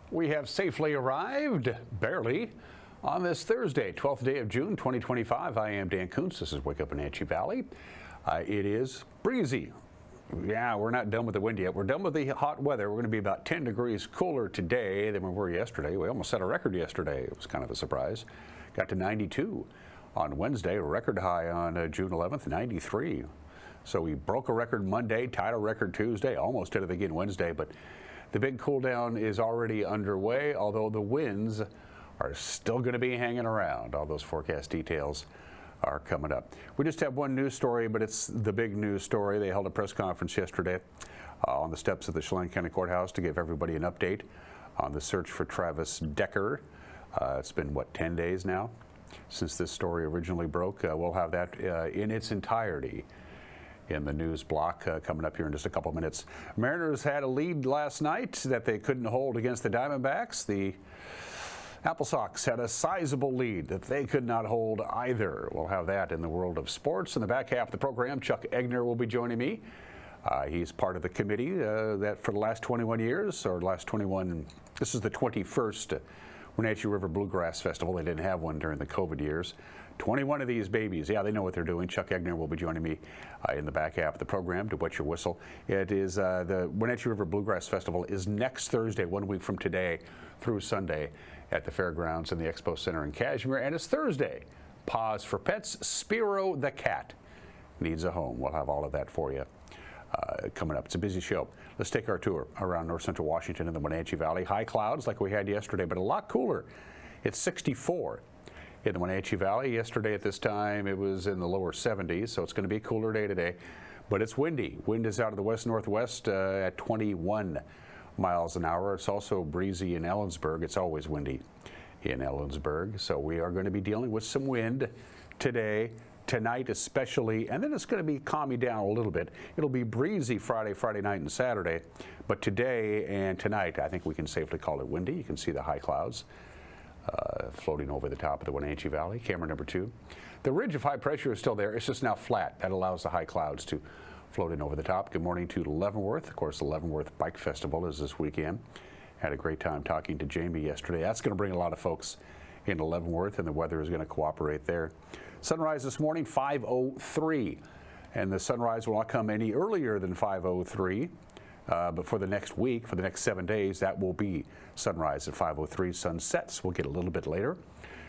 We have safely arrived, barely, on this Thursday, 12th day of June, 2025. I am Dan Kuntz. This is Wake Up Wenatchee Valley. It is breezy. Yeah, we're not done with the wind yet. We're done with the hot weather. We're going to be about 10 degrees cooler today than we were yesterday. We almost set a record yesterday. It was kind of a surprise. Got to 92 on Wednesday, a record high on June 11th, 93. So we broke a record Monday, tied a record Tuesday, almost did it again Wednesday, but the big cool down is already underway, although the winds are still going to be hanging around. All those forecast details are coming up. We just have one news story, but it's the big news story. They held a press conference yesterday on the steps of the Chelan County Courthouse to give everybody an update on the search for Travis Decker. It's been, 10 days now since this story originally broke. We'll have that in its entirety in the news block coming up here in just a couple minutes. Mariners had a lead last night that they couldn't hold against the Diamondbacks. The Apple Sox had a sizable lead that they could not hold either. We'll have that in the world of sports. In the back half of the program, Chuck Egner will be joining me. He's part of the committee that for the last 21 years, or last 21, this is the 21st Wenatchee River Bluegrass Festival. They didn't have one during the COVID years. 21 of these babies, yeah, they know what they're doing. Chuck Egner will be joining me in the back half of the program to wet your whistle. It is the Wenatchee River Bluegrass Festival is next Thursday, 1 week from today, through Sunday at the fairgrounds in the Expo Center in Cashmere. And it's Thursday. Pause for Pets. Spiro the cat needs a home. We'll have all of that for you coming up. It's a busy show. Let's take our tour around north central Washington and the Wenatchee Valley. High clouds like we had yesterday, but a lot cooler. It's 64 in the Wenatchee Valley. Yesterday at this time it was in the lower 70s, so it's going to be a cooler day today, but it's windy. Wind is out of the west-northwest at 21 miles an hour. It's also breezy in Ellensburg. It's always windy in Ellensburg, so we are going to be dealing with some wind today, tonight especially, and then it's going to be calming down a little bit. It'll be breezy Friday night and Saturday, but today and tonight I think we can safely call it windy. You can see the high clouds floating over the top of the Wenatchee Valley. Camera number 2. The ridge of high pressure is still there. It's just now flat. That allows the high clouds to float in over the top. Good morning to Leavenworth. Of course, the Leavenworth Bike Festival is this weekend. Had a great time talking to Jamie yesterday. That's going to bring a lot of folks into Leavenworth, and the weather is going to cooperate there. Sunrise this morning, 5:03, and the sunrise will not come any earlier than 5:03. But for the next week, for the next 7 days, that will be sunrise at 5:03. Sunsets will get a little bit later.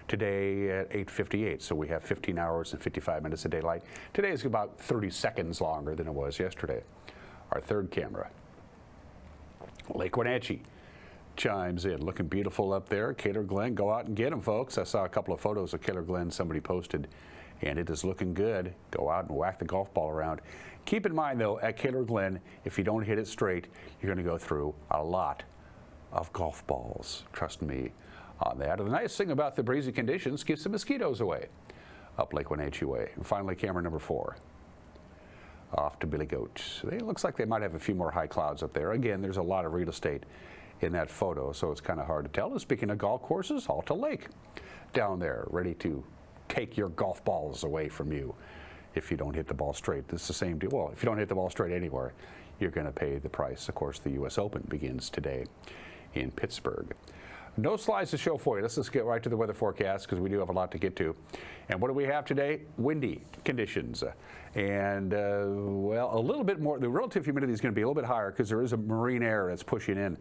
Today at 8:58, so we have 15 hours and 55 minutes of daylight. Today is about 30 seconds longer than it was yesterday. Our third camera, Lake Wenatchee, chimes in. Looking beautiful up there. Kaler Glen, go out and get them, folks. I saw a couple of photos of Kaler Glen somebody posted, and it is looking good. Go out and whack the golf ball around. Keep in mind, though, at Kaler Glen, if you don't hit it straight, you're going to go through a lot of golf balls. Trust me on that. And the nice thing about the breezy conditions keeps the mosquitoes away up Lake Wenatchee Way. And finally, camera number 4. Off to Billy Goat. It looks like they might have a few more high clouds up there. Again, there's a lot of real estate in that photo, so it's kind of hard to tell. And speaking of golf courses, Alta Lake down there, ready to take your golf balls away from you if you don't hit the ball straight. This is the same deal. Well, if you don't hit the ball straight anywhere, you're going to pay the price. Of course, the U.S. Open begins today in Pittsburgh. No slides to show for you. Let's just get right to the weather forecast because we do have a lot to get to. And what do we have today? Windy conditions. And, well, a little bit more. The relative humidity is going to be a little bit higher because there is a marine air that's pushing in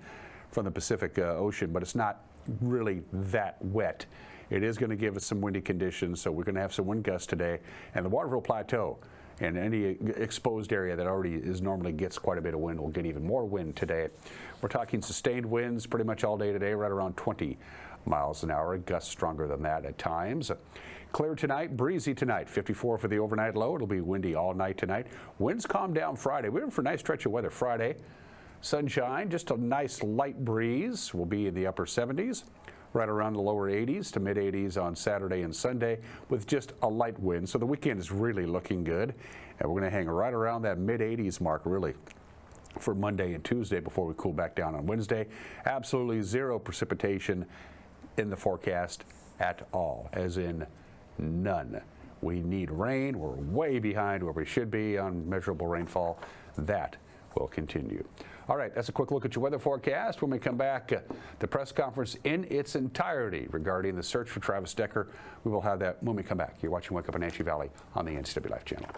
from the Pacific Ocean, but it's not really that wet. It is going to give us some windy conditions, so we're going to have some wind gusts today. And the Waterville Plateau and any exposed area that already normally gets quite a bit of wind will get even more wind today. We're talking sustained winds pretty much all day today, right around 20 miles an hour. Gusts stronger than that at times. Clear tonight, breezy tonight. 54 for the overnight low. It'll be windy all night tonight. Winds calm down Friday. We're in for a nice stretch of weather Friday. Sunshine, just a nice light breeze. We'll be in the upper 70s. Right around the lower 80s to mid 80s on Saturday and Sunday with just a light wind. So the weekend is really looking good. And we're going to hang right around that mid 80s mark really for Monday and Tuesday before we cool back down on Wednesday. Absolutely zero precipitation in the forecast at all, as in none. We need rain. We're way behind where we should be on measurable rainfall. That will continue. All right, that's a quick look at your weather forecast. When we come back, the press conference in its entirety regarding the search for Travis Decker. We will have that when we come back. You're watching Wake Up in Wenatchee Valley on the NCWLIFE channel.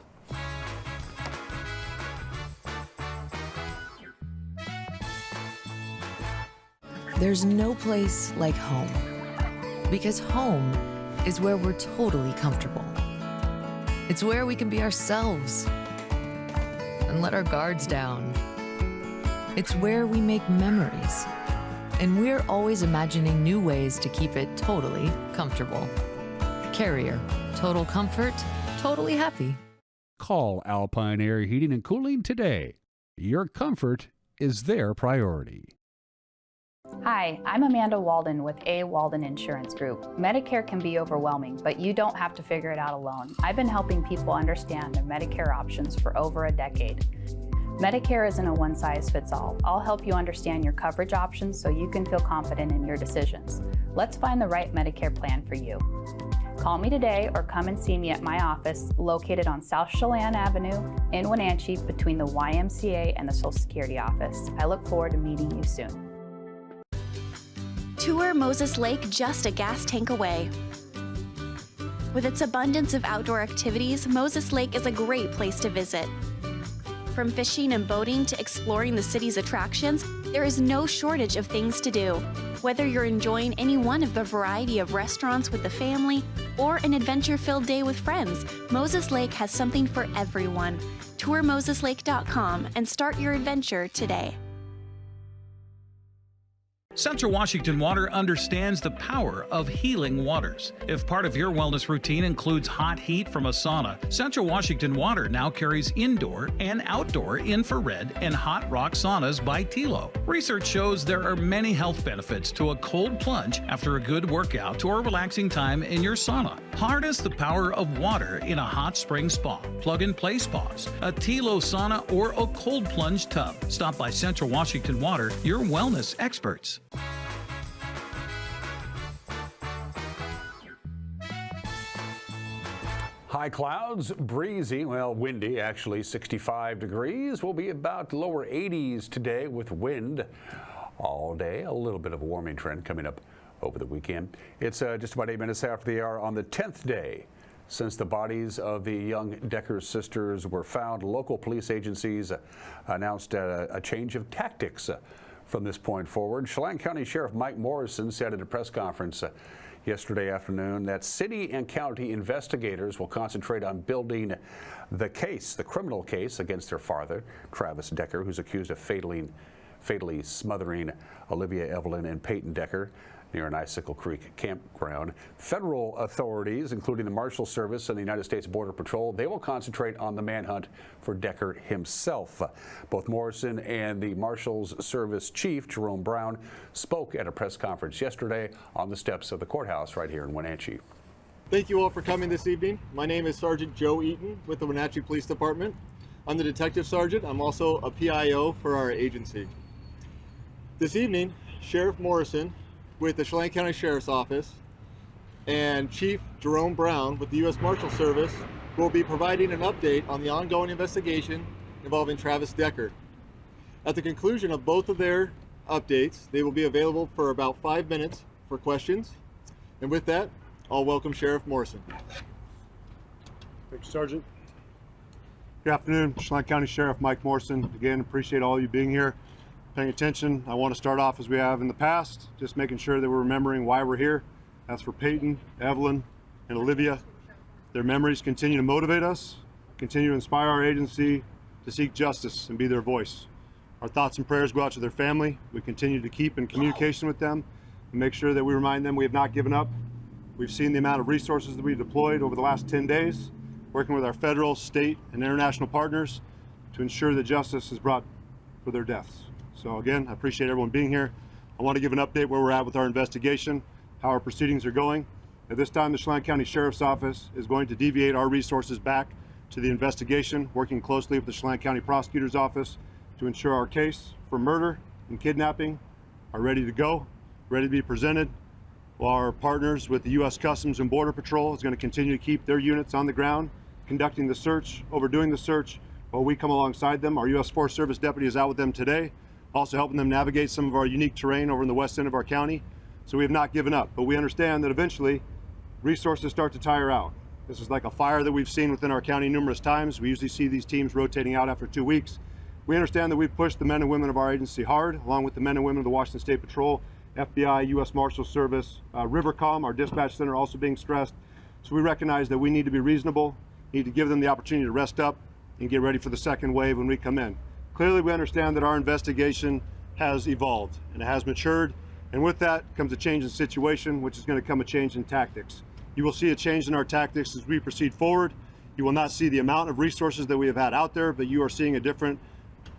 There's no place like home, because home is where we're totally comfortable. It's where we can be ourselves and let our guards down. It's where we make memories, and we're always imagining new ways to keep it totally comfortable. Carrier, total comfort, totally happy. Call Alpine Air Heating and Cooling today. Your comfort is their priority. Hi, I'm Amanda Walden with A. Walden Insurance Group. Medicare can be overwhelming, but you don't have to figure it out alone. I've been helping people understand their Medicare options for over a decade. Medicare isn't a one-size-fits-all. I'll help you understand your coverage options so you can feel confident in your decisions. Let's find the right Medicare plan for you. Call me today or come and see me at my office located on South Chelan Avenue in Wenatchee between the YMCA and the Social Security office. I look forward to meeting you soon. Tour Moses Lake just a gas tank away. With its abundance of outdoor activities, Moses Lake is a great place to visit. From fishing and boating to exploring the city's attractions, there is no shortage of things to do. Whether you're enjoying any one of the variety of restaurants with the family or an adventure-filled day with friends, Moses Lake has something for everyone. TourMosesLake.com and start your adventure today. Central Washington Water understands the power of healing waters. If part of your wellness routine includes hot heat from a sauna, Central Washington Water now carries indoor and outdoor infrared and hot rock saunas by Tilo. Research shows there are many health benefits to a cold plunge after a good workout or relaxing time in your sauna. Harness the power of water in a hot spring spa, plug-and-play spas, a Tilo sauna, or a cold plunge tub. Stop by Central Washington Water, your wellness experts. High clouds, breezy, well, windy actually, 65 degrees. We'll be about lower 80s today with wind all day. A little bit of a warming trend coming up over the weekend. It's just about 8 minutes after the hour on the 10th day since the bodies of the young Decker sisters were found. Local police agencies announced a change of tactics from this point forward. Chelan County Sheriff Mike Morrison said at a press conference yesterday afternoon that city and county investigators will concentrate on building the case, the criminal case against their father, Travis Decker, who's accused of fatally smothering Olivia Evelyn and Peyton Decker near an Icicle Creek campground. Federal authorities, including the Marshal Service and the United States Border Patrol, they will concentrate on the manhunt for Decker himself. Both Morrison and the Marshals Service Chief, Jerome Brown, spoke at a press conference yesterday on the steps of the courthouse right here in Wenatchee. Thank you all for coming this evening. My name is Sergeant Joe Eaton with the Wenatchee Police Department. I'm the Detective Sergeant. I'm also a PIO for our agency. This evening, Sheriff Morrison with the Chelan County Sheriff's Office and Chief Jerome Brown with the U.S. Marshal Service will be providing an update on the ongoing investigation involving Travis Decker. At the conclusion of both of their updates, they will be available for about 5 minutes for questions. And with that, I'll welcome Sheriff Morrison. Thank you, Sergeant. Good afternoon, Chelan County Sheriff Mike Morrison. Again, appreciate all you being here, paying attention. I want to start off as we have in the past, just making sure that we're remembering why we're here. That's for Peyton, Evelyn, and Olivia. Their memories continue to motivate us, continue to inspire our agency to seek justice and be their voice. Our thoughts and prayers go out to their family. We continue to keep in communication with them and make sure that we remind them we have not given up. We've seen the amount of resources that we've deployed over the last 10 days, working with our federal, state, and international partners to ensure that justice is brought for their deaths. So again, I appreciate everyone being here. I want to give an update where we're at with our investigation, how our proceedings are going. At this time, the Chelan County Sheriff's Office is going to deviate our resources back to the investigation, working closely with the Chelan County Prosecutor's Office to ensure our case for murder and kidnapping are ready to go, ready to be presented, while our partners with the U.S. Customs and Border Patrol is going to continue to keep their units on the ground, conducting the search, overdoing the search, while we come alongside them. Our U.S. Forest Service deputy is out with them today, also helping them navigate some of our unique terrain over in the west end of our county. So we have not given up, but we understand that eventually resources start to tire out. This is like a fire that we've seen within our county numerous times. We usually see these teams rotating out after 2 weeks. We understand that we've pushed the men and women of our agency hard, along with the men and women of the Washington State Patrol, FBI, U.S. Marshal Service, Rivercom, our dispatch center also being stressed. So we recognize that we need to be reasonable, need to give them the opportunity to rest up and get ready for the second wave when we come in. Clearly, we understand that our investigation has evolved and it has matured, and with that comes a change in situation, which is going to come a change in tactics. You will see a change in our tactics as we proceed forward. You will not see the amount of resources that we have had out there, but you are seeing a different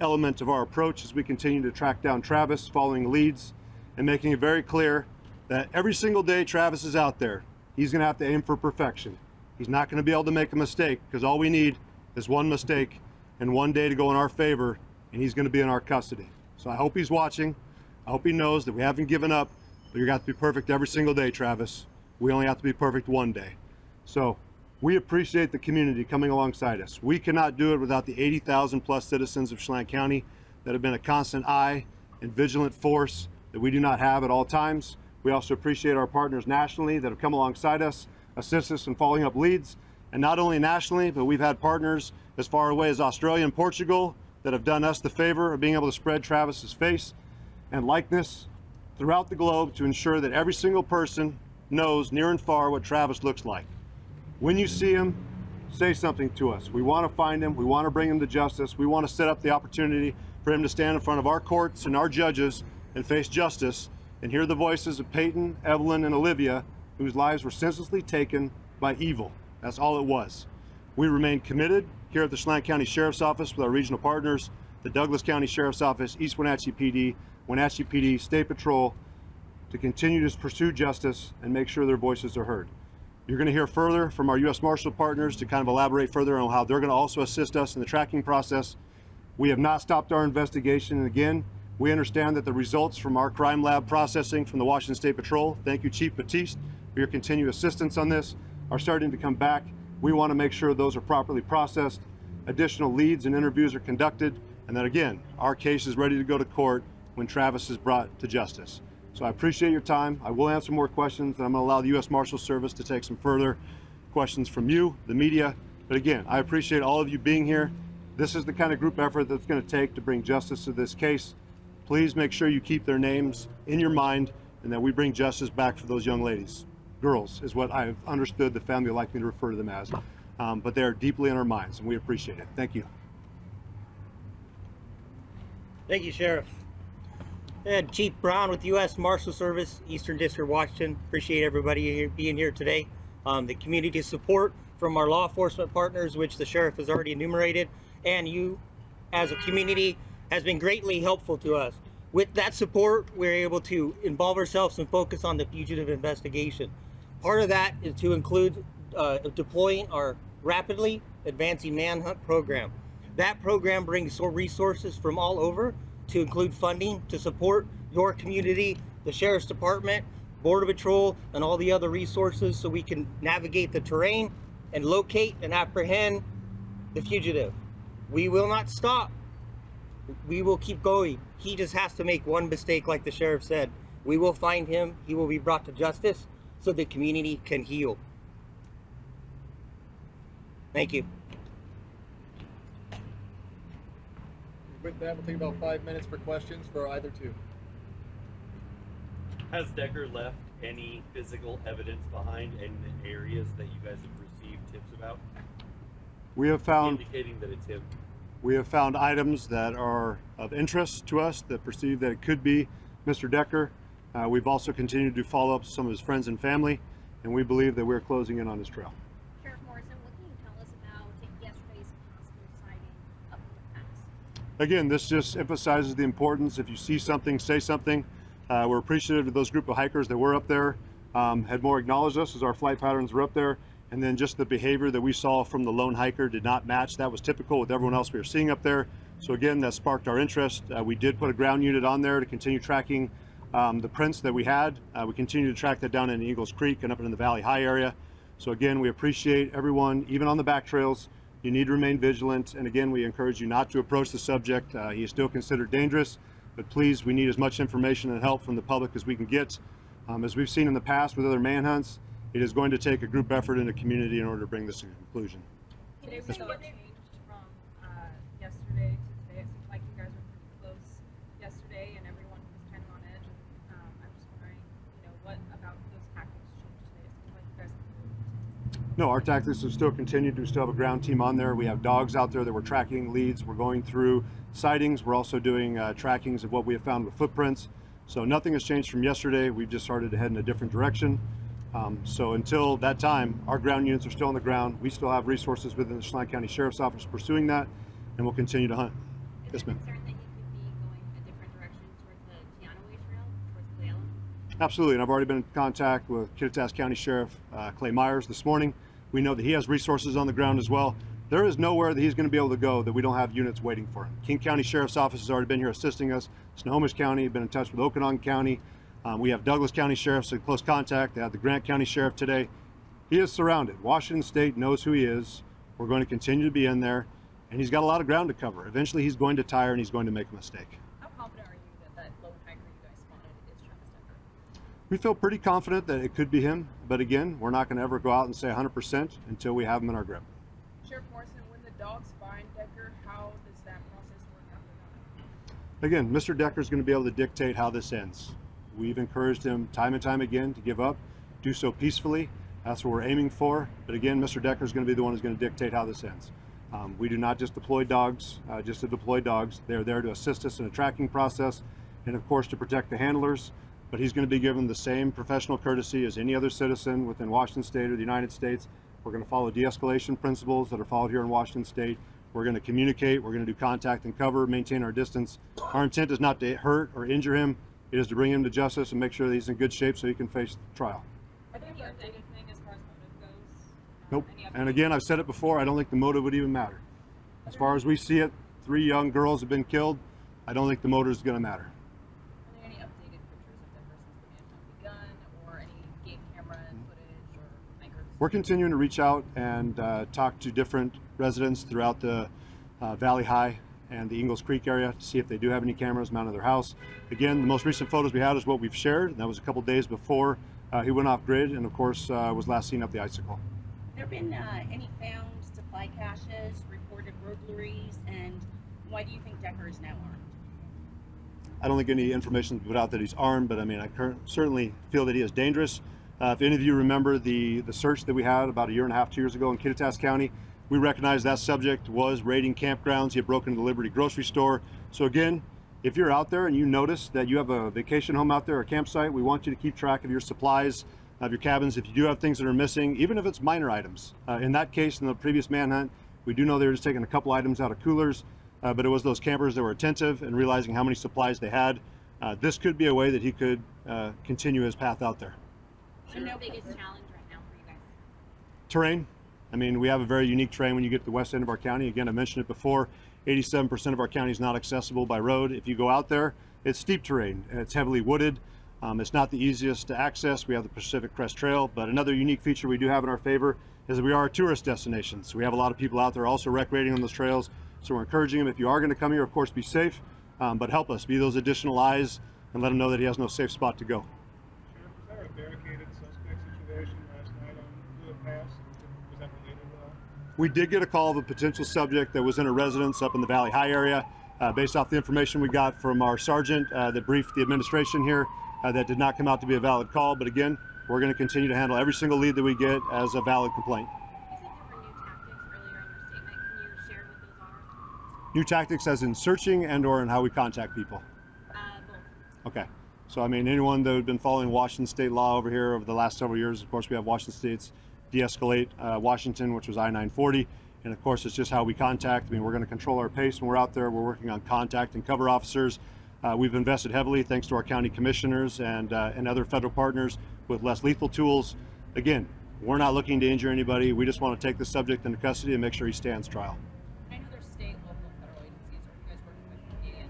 element of our approach as we continue to track down Travis, following leads and making it very clear that every single day Travis is out there, he's going to have to aim for perfection. He's not going to be able to make a mistake, because all we need is one mistake and one day to go in our favor, and he's going to be in our custody. So I hope he's watching. I hope he knows that we haven't given up, but you're going to have to be perfect every single day, Travis. We only have to be perfect one day. So we appreciate the community coming alongside us. We cannot do it without the 80,000 plus citizens of Chelan County that have been a constant eye and vigilant force that we do not have at all times. We also appreciate our partners nationally that have come alongside us, assist us in following up leads. And not only nationally, but we've had partners as far away as Australia and Portugal that have done us the favor of being able to spread Travis's face and likeness throughout the globe to ensure that every single person knows near and far what Travis looks like. When you see him, say something to us. We want to find him. We want to bring him to justice. We want to set up the opportunity for him to stand in front of our courts and our judges and face justice and hear the voices of Peyton, Evelyn, and Olivia, whose lives were senselessly taken by evil. That's all it was. We remain committed here at the Chelan County Sheriff's Office with our regional partners, the Douglas County Sheriff's Office, East Wenatchee PD, State Patrol, to continue to pursue justice and make sure their voices are heard. You're going to hear further from our U.S. Marshal partners to kind of elaborate further on how they're going to also assist us in the tracking process. We have not stopped our investigation, and again, we understand that the results from our crime lab processing from the Washington State Patrol, thank you Chief Batiste for your continued assistance on this, are starting to come back. We want to make sure those are properly processed, additional leads and interviews are conducted, and that again, our case is ready to go to court when Travis is brought to justice. So I appreciate your time. I will answer more questions, and I'm going to allow the U.S. Marshal Service to take some further questions from you, the media. But again, I appreciate all of you being here. This is the kind of group effort that's going to take to bring justice to this case. Please make sure you keep their names in your mind and that we bring justice back for those young ladies. Girls is what I've understood the family would like me to refer to them as. But they are deeply in our minds, and we appreciate it. Thank you. Thank you, Sheriff. And Chief Brown with the U.S. Marshal Service, Eastern District, Washington. Appreciate everybody here, being here today. The community support from our law enforcement partners, which the Sheriff has already enumerated, and you as a community has been greatly helpful to us. With that support, we're able to involve ourselves and focus on the fugitive investigation. Part of that is to include deploying our rapidly advancing manhunt program. That program brings resources from all over to include funding to support your community, the Sheriff's Department, Border Patrol, and all the other resources so we can navigate the terrain and locate and apprehend the fugitive. We will not stop. We will keep going. He just has to make one mistake, like the Sheriff said. We will find him. He will be brought to justice so the community can heal. Thank you. With that, we'll take about 5 minutes for questions for either two. Has Decker left any physical evidence behind in the areas that you guys have received tips about? We have found indicating that it's him. We have found items that are of interest to us that perceive that it could be Mr. Decker. We've also continued to follow up with some of his friends and family, and we believe that we're closing in on his trail. Sheriff Morrison, what can you tell us about yesterday's possible sighting up in the pass? Again, this just emphasizes the importance. If you see something, say something. We're appreciative of those group of hikers that were up there, had more acknowledged us as our flight patterns were up there. And then just the behavior that we saw from the lone hiker did not match. That was typical with everyone else we were seeing up there. So again, that sparked our interest. We did put a ground unit on there to continue tracking the prints that we had. We continue to track that down in Eagles Creek and up in the Valley High area. So again, we appreciate everyone, even on the back trails. You need to remain vigilant. And again, we encourage you not to approach the subject. He is still considered dangerous. But please, we need as much information and help from the public as we can get. As we've seen in the past with other manhunts, it is going to take a group effort in the community in order to bring this to conclusion. Today we saw a change from yesterday to today. It seemed like you guys were pretty close yesterday, and everyone was kind of on edge. And I'm just wondering, what about those tactics changed today? It seems like you guys moved. No, our tactics have still continued. We still have a ground team on there. We have dogs out there that we're tracking leads. We're going through sightings. We're also doing trackings of what we have found with footprints. So nothing has changed from yesterday. We've just started to head in a different direction. So until that time, our ground units are still on the ground. We still have resources within the Chelan County Sheriff's Office pursuing that, and we'll continue to hunt. Yes, ma'am. Is there a concern that he could be going a different direction towards the Teanaway Trail, towards Clayella? Absolutely, and I've already been in contact with Kittitas County Sheriff Clay Myers this morning. We know that he has resources on the ground as well. There is nowhere that he's going to be able to go that we don't have units waiting for him. King County Sheriff's Office has already been here assisting us. Snohomish County, been in touch with Okanagan County. We have Douglas County Sheriffs in close contact. They have the Grant County Sheriff today. He is surrounded. Washington State knows who he is. We're going to continue to be in there, and he's got a lot of ground to cover. Eventually he's going to tire and he's going to make a mistake. How confident are you that lone hiker you guys spotted is Travis Decker? We feel pretty confident that it could be him, but again, we're not going to ever go out and say 100% until we have him in our grip. Sheriff Morrison, when the dogs find Decker, how does that process work after that? Again, Mr. Decker is going to be able to dictate how this ends. We've encouraged him time and time again to give up, do so peacefully. That's what we're aiming for. But again, Mr. Decker is going to be the one who's going to dictate how this ends. We do not just deploy dogs, just to deploy dogs. They're there to assist us in a tracking process and of course to protect the handlers. But he's going to be given the same professional courtesy as any other citizen within Washington State or the United States. We're going to follow de-escalation principles that are followed here in Washington State. We're going to communicate, we're going to do contact and cover, maintain our distance. Our intent is not to hurt or injure him. It is to bring him to justice and make sure that he's in good shape so he can face the trial. Are there anything as far as motive goes? Nope. And again, I've said it before, I don't think the motive would even matter. As far as we see it, 3 young girls have been killed. I don't think the motive is going to matter. Are there any updated pictures of Decker since the manhunt begun, or any game camera footage or anchors? We're continuing to reach out and talk to different residents throughout the Valley High and the Ingalls Creek area to see if they do have any cameras mounted at their house. Again, the most recent photos we had is what we've shared, and that was a couple days before he went off grid and of course was last seen up the icicle. Have there been any found supply caches, reported burglaries, and why do you think Decker is now armed? I don't think any information is put out that he's armed, but I mean, I certainly feel that he is dangerous. If any of you remember the search that we had about 1.5 years, 2 years ago in Kittitas County, we recognized that subject was raiding campgrounds. He had broken into the Liberty grocery store. So again, if you're out there and you notice that you have a vacation home out there or a campsite, we want you to keep track of your supplies, of your cabins. If you do have things that are missing, even if it's minor items. In that case, in the previous manhunt, we do know they were just taking a couple items out of coolers, but it was those campers that were attentive and realizing how many supplies they had. This could be a way that he could continue his path out there. What's the biggest challenge right now for you guys? Terrain. I mean, we have a very unique terrain when you get to the west end of our county. Again, I mentioned it before, 87% of our county is not accessible by road. If you go out there, it's steep terrain and it's heavily wooded. It's not the easiest to access. We have the Pacific Crest Trail, but another unique feature we do have in our favor is that we are a tourist destination. So we have a lot of people out there also recreating on those trails. So we're encouraging them, if you are going to come here, of course, be safe, but help us be those additional eyes and let him know that he has no safe spot to go. Sheriff, was there a barricaded suspect situation last night on Blue Pass? Was that related at all? We did get a call of a potential subject that was in a residence up in the Valley High area. Based off the information we got from our sergeant that briefed the administration here, that did not come out to be a valid call. But again, we're going to continue to handle every single lead that we get as a valid complaint. You said there were new tactics earlier in your statement. Can you share what those are? New tactics as in searching and or in how we contact people? Both. Okay. So I mean, anyone that had been following Washington State law over here over the last several years, of course we have Washington State's de-escalate Washington, which was I-940. And of course, it's just how we contact. I mean, we're going to control our pace when we're out there. We're working on contact and cover officers. We've invested heavily, thanks to our county commissioners and other federal partners, with less lethal tools. Again, we're not looking to injure anybody. We just want to take the subject into custody and make sure he stands trial. I know there's state, local, and federal agencies. Are you guys working with Canadian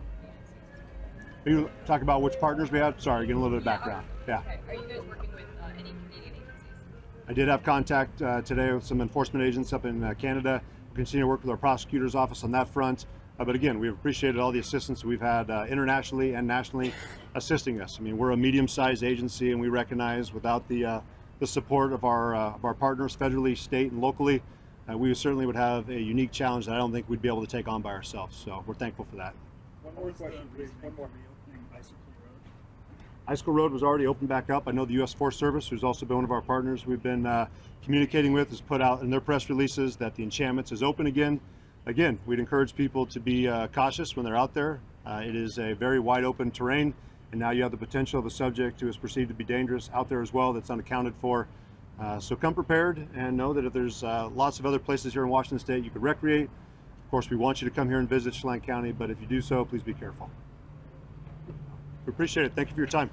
agencies? Are you talking about which partners we have? Sorry, getting a little bit of background. Yeah. Okay. Are you guys working with any Canadian agencies? I did have contact today with some enforcement agents up in Canada. We continue to work with our prosecutor's office on that front. But again, we've appreciated all the assistance we've had internationally and nationally assisting us. I mean, we're a medium-sized agency, and we recognize without the support of our partners federally, state, and locally, we certainly would have a unique challenge that I don't think we'd be able to take on by ourselves. So we're thankful for that. One more question, please. One more. Reopening Icicle Road. Icicle Road was already opened back up. I know the U.S. Forest Service, who's also been one of our partners we've been communicating with, has put out in their press releases that the Enchantments is open again. Again, we'd encourage people to be cautious when they're out there. It is a very wide open terrain, and now you have the potential of a subject who is perceived to be dangerous out there as well that's unaccounted for. So come prepared and know that if there's lots of other places here in Washington State you could recreate. Of course, we want you to come here and visit Chelan County, but if you do so, please be careful. We appreciate it. Thank you for your time.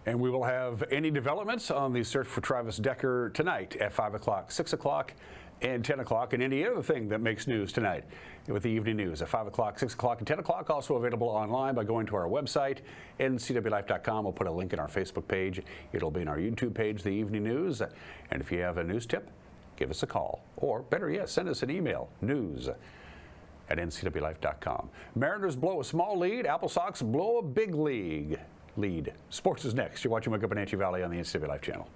And we will have any developments on the search for Travis Decker tonight at 5 o'clock, 6 o'clock, and 10 o'clock, and any other thing that makes news tonight with the evening news at 5 o'clock, 6 o'clock, and 10 o'clock. Also available online by going to our website, NCWLIFE.com. We'll put a link in our Facebook page. It'll be in our YouTube page, the evening news. And if you have a news tip, give us a call. Or better yet, send us an email, news@NCWLIFE.com. Mariners blow a small lead. Apple Sox blow a big lead. Sports is next. You're watching Wake Up Wenatchee Valley on the NCWLIFE channel.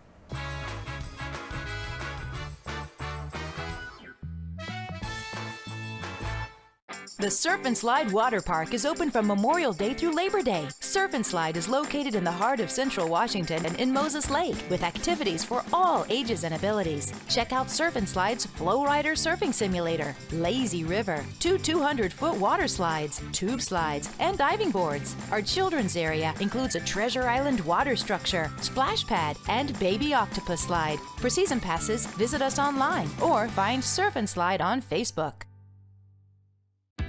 The Surf and Slide Water Park is open from Memorial Day through Labor Day. Surf and Slide is located in the heart of Central Washington and in Moses Lake with activities for all ages and abilities. Check out Surf and Slide's Flow Rider Surfing Simulator, Lazy River, 2 200-foot water slides, tube slides, and diving boards. Our children's area includes a Treasure Island water structure, splash pad, and baby octopus slide. For season passes, visit us online or find Surf and Slide on Facebook.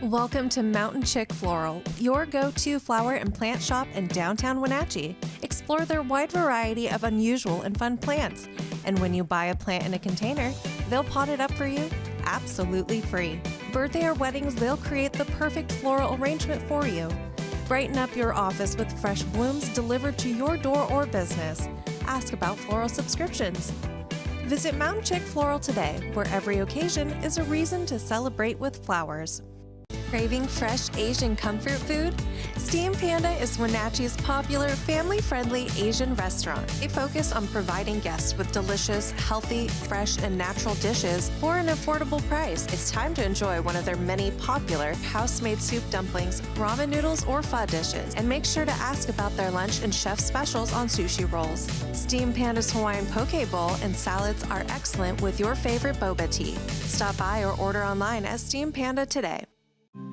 Welcome to Mountain Chick Floral, your go-to flower and plant shop in downtown Wenatchee. Explore their wide variety of unusual and fun plants. And when you buy a plant in a container, they'll pot it up for you absolutely free. Birthday or weddings, they'll create the perfect floral arrangement for you. Brighten up your office with fresh blooms delivered to your door or business. Ask about floral subscriptions. Visit Mountain Chick Floral today, where every occasion is a reason to celebrate with flowers. Craving fresh Asian comfort food? Steam Panda is Wenatchee's popular, family-friendly Asian restaurant. They focus on providing guests with delicious, healthy, fresh, and natural dishes for an affordable price. It's time to enjoy one of their many popular house-made soup dumplings, ramen noodles, or pho dishes. And make sure to ask about their lunch and chef specials on sushi rolls. Steam Panda's Hawaiian poke bowl and salads are excellent with your favorite boba tea. Stop by or order online at Steam Panda today.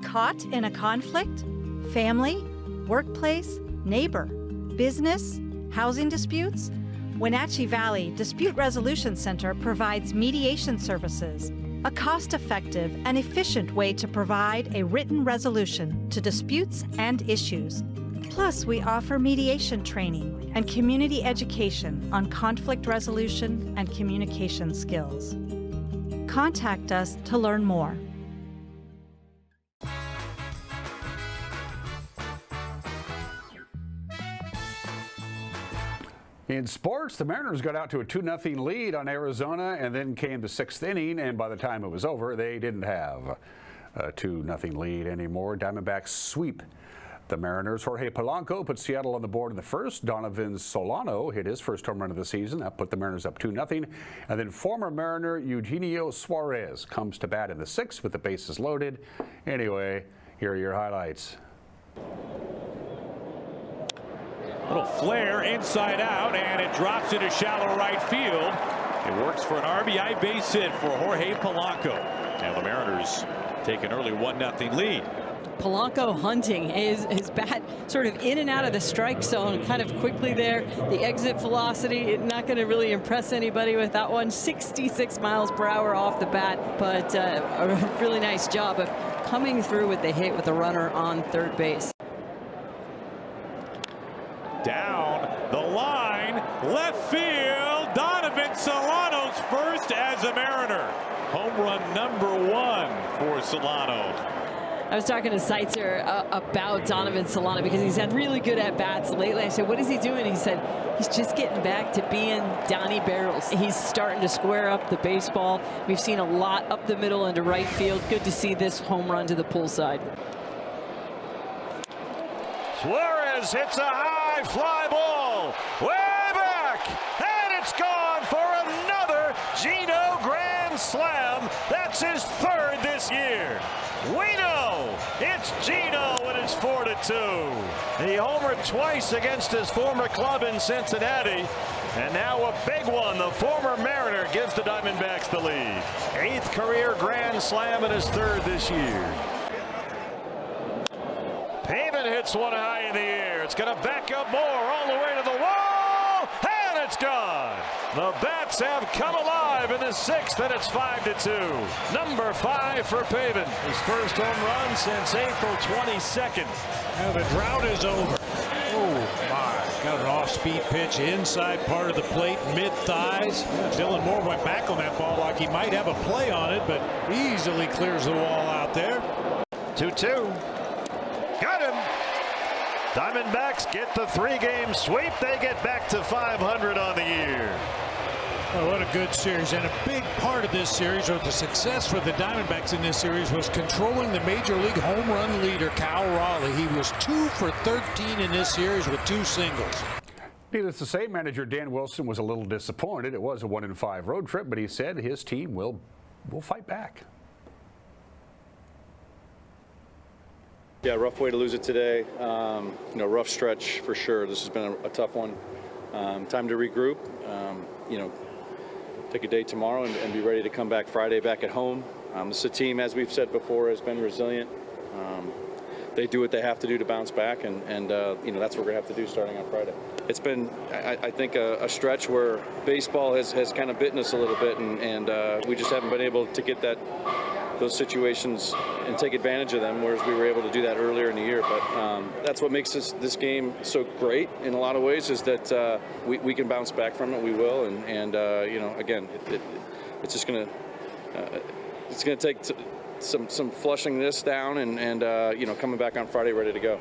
Caught in a conflict? Family, workplace, neighbor, business, housing disputes? Wenatchee Valley Dispute Resolution Center provides mediation services, a cost-effective and efficient way to provide a written resolution to disputes and issues. Plus, we offer mediation training and community education on conflict resolution and communication skills. Contact us to learn more. In sports, the Mariners got out to a 2-0 lead on Arizona, and then came the 6th inning, and by the time it was over, they didn't have a 2-0 lead anymore. Diamondbacks sweep the Mariners. Jorge Polanco put Seattle on the board in the first. Donovan Solano hit his first home run of the season. That put the Mariners up 2-0. And then former Mariner Eugenio Suarez comes to bat in the 6th with the bases loaded. Anyway, here are your highlights. Little flare inside out, and it drops into shallow right field. It works for an RBI base hit for Jorge Polanco. And the Mariners take an early 1-0 lead. Polanco hunting his bat sort of in and out of the strike zone kind of quickly there. The exit velocity, not going to really impress anybody with that one. 66 miles per hour off the bat, but a really nice job of coming through with the hit with the runner on third base. Down the line, left field, Donovan Solano's first as a Mariner. Home run number 1 for Solano. I was talking to Seitzer about Donovan Solana because he's had really good at-bats lately. I said, what is he doing? He said, he's just getting back to being Donnie Barrels. He's starting to square up the baseball. We've seen a lot up the middle into right field. Good to see this home run to the pull side. Suarez hits a high fly ball way back, and it's gone for another Gino grand slam. That's his third this year. We know it's Gino, and it's 4-2. He homered twice against his former club in Cincinnati, and now a big one. The former Mariner gives the Diamondbacks the lead. 8th career grand slam and his third this year. Pavin hits one high in the air. It's going to back up more all the way to the wall, and it's gone. The Bats have come alive in the 6th, and it's 5-2. Number 5 for Pavin. His first home run since April 22nd. Now the drought is over. Oh, my. Got an off-speed pitch inside part of the plate, mid-thighs. Yeah, Dylan Moore went back on that ball like he might have a play on it, but easily clears the wall out there. 2-2. Got him. Diamondbacks get the 3-game sweep. They get back to 500 on the year. Oh, what a good series. And a big part of this series, or the success for the Diamondbacks in this series, was controlling the Major League home run leader, Cal Raleigh. He was 2 for 13 in this series with 2 singles. Needless to say, manager Dan Wilson was a little disappointed. It was a 1-5 road trip, but he said his team will fight back. Yeah, rough way to lose it today. Rough stretch for sure. This has been a tough one. Time to regroup. Take a day tomorrow and be ready to come back Friday back at home. This is a team, as we've said before, has been resilient. They do what they have to do to bounce back, and that's what we're going to have to do starting on Friday. It's been, I think, a stretch where baseball has kind of bitten us a little bit, and we just haven't been able to get those situations and take advantage of them, whereas we were able to do that earlier in the year. But that's what makes this game so great in a lot of ways, is that we can bounce back from it. We will, and again, it's just gonna take some flushing this down and coming back on Friday ready to go.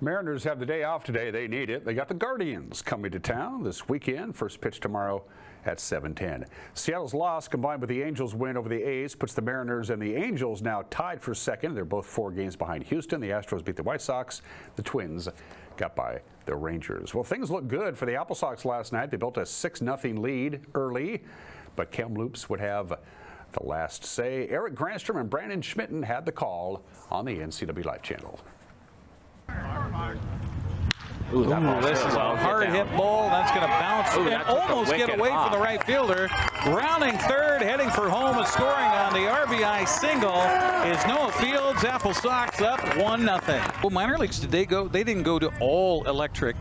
Mariners have the day off today. They need it. They got the Guardians coming to town this weekend. First pitch tomorrow at 7:10. Seattle's loss combined with the Angels' win over the A's puts the Mariners and the Angels now tied for second. They're both 4 games behind Houston. The Astros beat the White Sox. The Twins got by the Rangers. Well, things look good for the Apple Sox last night. They built a 6-0 lead early, but Kamloops would have the last say. Eric Granstrom and Brandon Schmitten had the call on the NCWLIFE channel. Ooh, this is a hard hit ball. That's going to bounce and almost get away from the right fielder. Rounding third, heading for home, and scoring on the RBI single is Noah Fields. Apple Sox up 1-0. Well, minor leagues today they didn't go to all electric.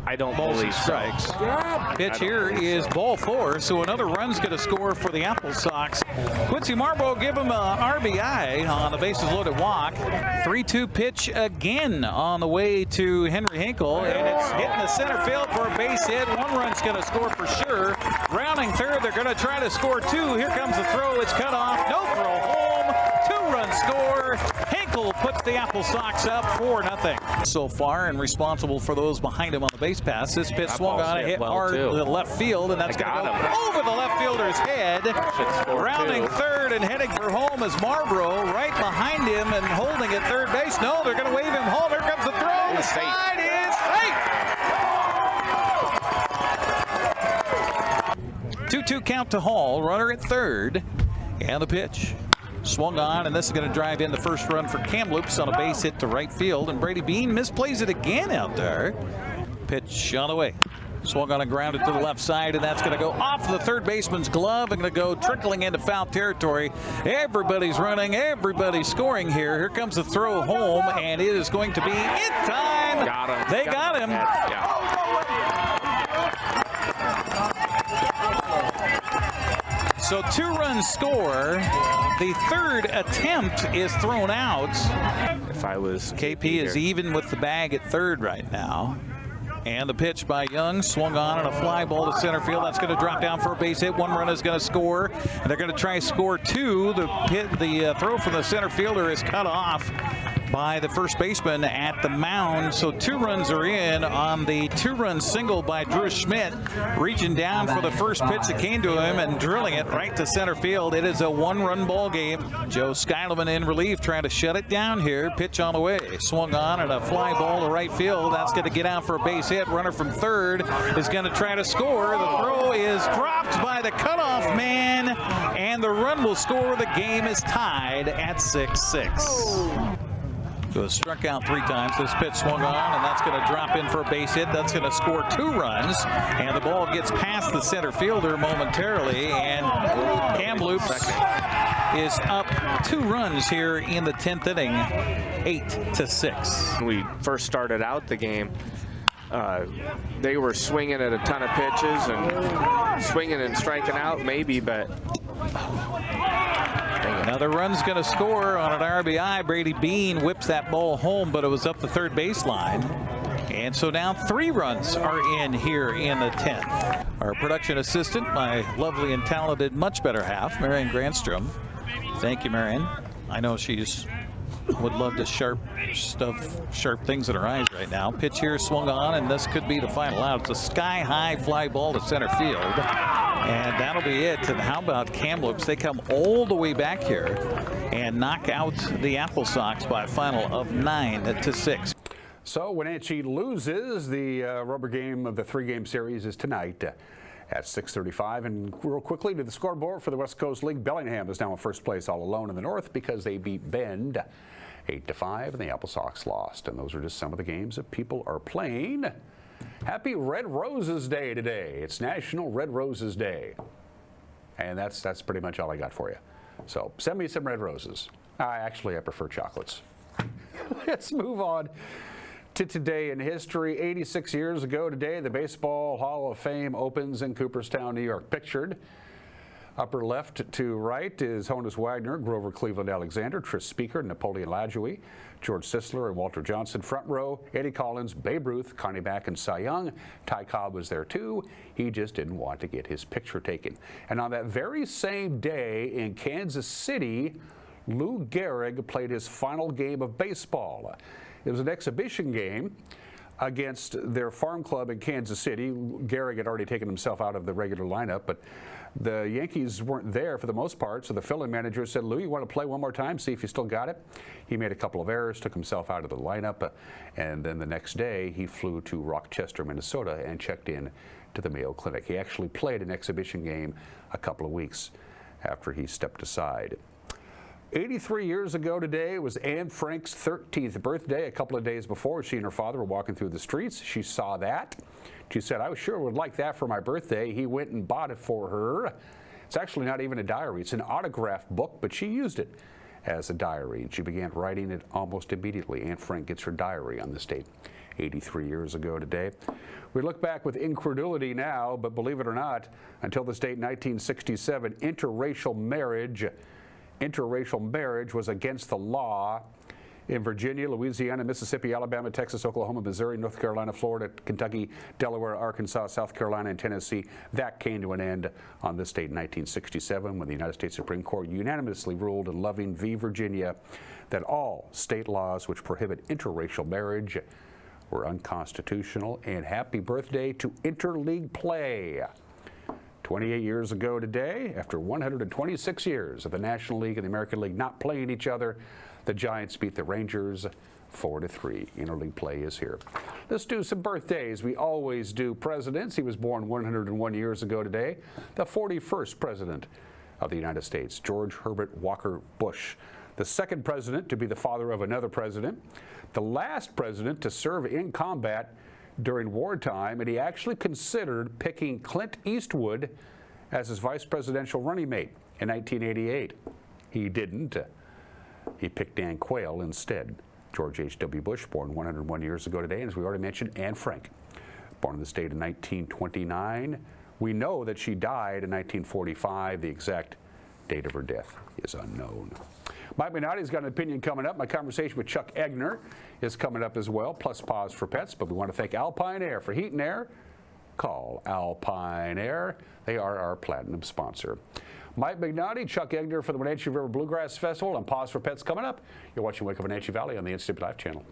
I don't ball believe strikes. So. Pitch here is ball 4, so another run's going to score for the Apple Sox. Quincy Marlboro give him an RBI on the bases loaded walk. 3-2 pitch again on the way to Henry Hinkle, and it's hitting the center field for a base hit. 1 run's going to score for sure. Rounding third, they're going to try to score 2. Here comes the throw. It's cut off. No throw home. 2-run score. Hinkle puts the Apple Sox up 4-0 so far, and responsible for those behind him on the base pass. This pitch swung on, a hit hard to the left field, and that's going to go over the left fielder's head. Rounding third and heading for home is Marlboro, right behind him and holding at third base. No, they're going to wave him home. Here comes the throw. The slide is safe. 2-2 count to Hall. Runner at third, and the pitch swung on, and this is going to drive in the first run for Kamloops on a base hit to right field, and Brady Bean misplays it again out there. Pitch on the way. Swung on and grounded to the left side, and that's going to go off the third baseman's glove and going to go trickling into foul territory. Everybody's running, everybody's scoring here. Here comes the throw home, and it is going to be in time. Got him. They got him. So 2 runs score. The third attempt is thrown out. If I was KP is even with the bag at third right now. And the pitch by Young swung on and a fly ball to center field. That's going to drop down for a base hit. 1 run is going to score, and they're going to try to score 2. The throw from the center fielder is cut off. by the first baseman at the mound. So 2 runs are in on the 2-run single by Drew Schmidt, reaching down for the first pitch that came to him and drilling it right to center field. It is a 1-run ball game. Joe Skyleman in relief, trying to shut it down here. Pitch on the way, swung on, and a fly ball to right field. That's going to get out for a base hit. Runner from third is going to try to score. The throw is dropped by the cutoff man, and the run will score. The game is tied at 6-6. So struck out 3 times. This pitch swung on, and that's going to drop in for a base hit. That's going to score 2 runs, and the ball gets past the center fielder momentarily, and Kamloops is up 2 runs here in the 10th inning, 8-6. When we first started out the game, they were swinging at a ton of pitches and swinging and striking out maybe, but another run's going to score on an RBI. Brady Bean whips that ball home, but it was up the third baseline. And so now 3 runs are in here in the 10th. Our production assistant, my lovely and talented, much better half, Marion Granstrom. Thank you, Marion. I know she's would love to sharp things in her eyes right now. Pitch here swung on, and this could be the final out. It's a sky-high fly ball to center field, and that'll be it. And how about Kamloops? They come all the way back here and knock out the Apple Sox by a final of 9-6. So Wenatchee loses. The rubber game of the 3-game series is tonight at 6:35. And real quickly to the scoreboard for the West Coast League. Bellingham is now in first place all alone in the North because they beat Bend 8-5, and the Apple Sox lost. And those are just some of the games that people are playing. Happy Red Roses Day today. It's National Red Roses Day. And that's pretty much all I got for you. So send me some red roses. I prefer chocolates. Let's move on to today in history. 86 years ago today, the Baseball Hall of Fame opens in Cooperstown, New York. Pictured upper left to right is Honus Wagner, Grover Cleveland Alexander, Tris Speaker, Napoleon Lajoie, George Sisler, and Walter Johnson. Front row, Eddie Collins, Babe Ruth, Connie Mack, and Cy Young. Ty Cobb was there too. He just didn't want to get his picture taken. And on that very same day in Kansas City, Lou Gehrig played his final game of baseball. It was an exhibition game against their farm club in Kansas City. Gehrig had already taken himself out of the regular lineup, but the Yankees weren't there for the most part, so the fill-in manager said, Lou, you want to play one more time, see if you still got it? He made a couple of errors, took himself out of the lineup, and then the next day he flew to Rochester, Minnesota, and checked in to the Mayo Clinic. He actually played an exhibition game a couple of weeks after he stepped aside. 83 years ago today was Anne Frank's 13th birthday. A couple of days before, she and her father were walking through the streets. She saw that. She said, I sure would like that for my birthday. He went and bought it for her. It's actually not even a diary. It's an autograph book, but she used it as a diary, and she began writing it almost immediately. Anne Frank gets her diary on this date 83 years ago today. We look back with incredulity now, but believe it or not, until this date, 1967, interracial marriage was against the law in Virginia, Louisiana, Mississippi, Alabama, Texas, Oklahoma, Missouri, North Carolina, Florida, Kentucky, Delaware, Arkansas, South Carolina, and Tennessee. That came to an end on this date in 1967 when the United States Supreme Court unanimously ruled in Loving v. Virginia that all state laws which prohibit interracial marriage were unconstitutional. And happy birthday to interleague play. 28 years ago today, after 126 years of the National League and the American League not playing each other, the Giants beat the Rangers 4-3. Interleague play is here. Let's do some birthdays. We always do presidents. He was born 101 years ago today. The 41st president of the United States, George Herbert Walker Bush. The second president to be the father of another president. The last president to serve in combat during wartime, and he actually considered picking Clint Eastwood as his vice presidential running mate in 1988. He didn't. He picked Dan Quayle instead. George H.W. Bush, born 101 years ago today, and as we already mentioned, Anne Frank, born in this state in 1929. We know that she died in 1945. The exact date of her death is unknown. Mike Minotti's got an opinion coming up. My conversation with Chuck Egner is coming up as well, plus Pause for Pets. But we want to thank Alpine Air for heat and air call Alpine Air. They are our platinum sponsor. Mike McNaughty, Chuck Egner for the Wenatchee River Bluegrass Festival, and Pause for Pets coming up. You're watching Wake Up Wenatchee Valley on the NCWLIFE channel.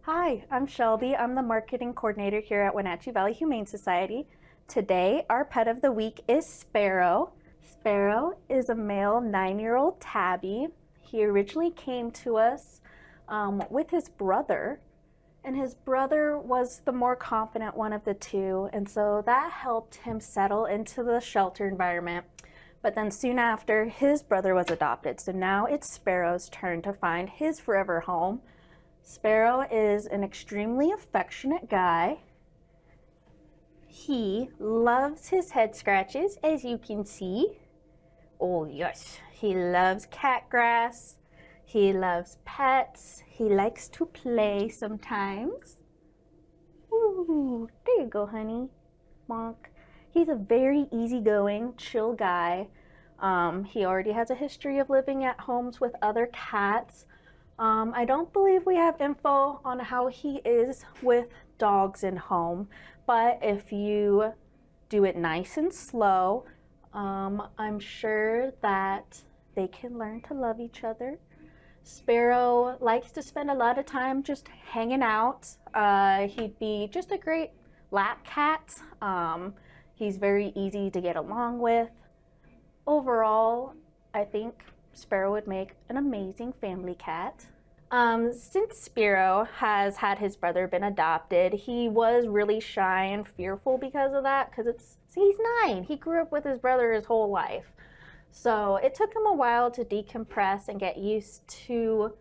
Hi, I'm Shelby. I'm the marketing coordinator here at Wenatchee Valley Humane Society. Today, our pet of the week is Sparrow. Sparrow is a male 9-year-old tabby. He originally came to us with his brother, and his brother was the more confident one of the two, and so that helped him settle into the shelter environment. But then soon after, his brother was adopted, so now it's Sparrow's turn to find his forever home. Sparrow is an extremely affectionate guy. He loves his head scratches, as you can see. Oh yes, he loves cat grass. He loves pets. He likes to play sometimes. Ooh, there you go, honey. Bonk. He's a very easygoing, chill guy. He already has a history of living at homes with other cats. I don't believe we have info on how he is with dogs in home, but if you do it nice and slow, I'm sure that they can learn to love each other. Sparrow likes to spend a lot of time just hanging out. He'd be just a great lap cat. He's very easy to get along with. Overall, I think Sparrow would make an amazing family cat. Since Sparrow has had his brother been adopted, he was really shy and fearful because of that, because he's 9. He grew up with his brother his whole life. So it took him a while to decompress and get used to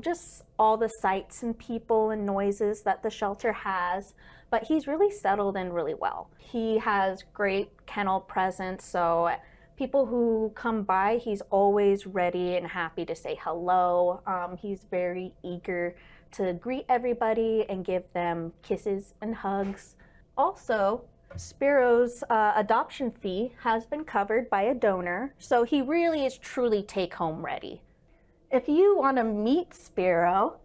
just all the sights and people and noises that the shelter has, but he's really settled in really well. He has great kennel presence, so people who come by, he's always ready and happy to say hello. He's very eager to greet everybody and give them kisses and hugs. Also, Sparrow's adoption fee has been covered by a donor, so he really is truly take-home ready. If you want to meet Sparrow,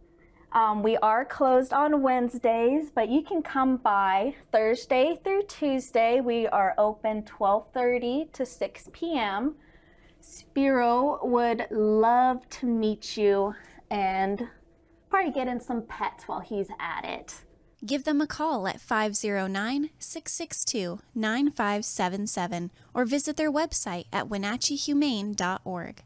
we are closed on Wednesdays, but you can come by Thursday through Tuesday. We are open 12:30 to 6 p.m. Sparrow would love to meet you and probably get in some pets while he's at it. Give them a call at 509-662-9577 or visit their website at wenatcheehumane.org.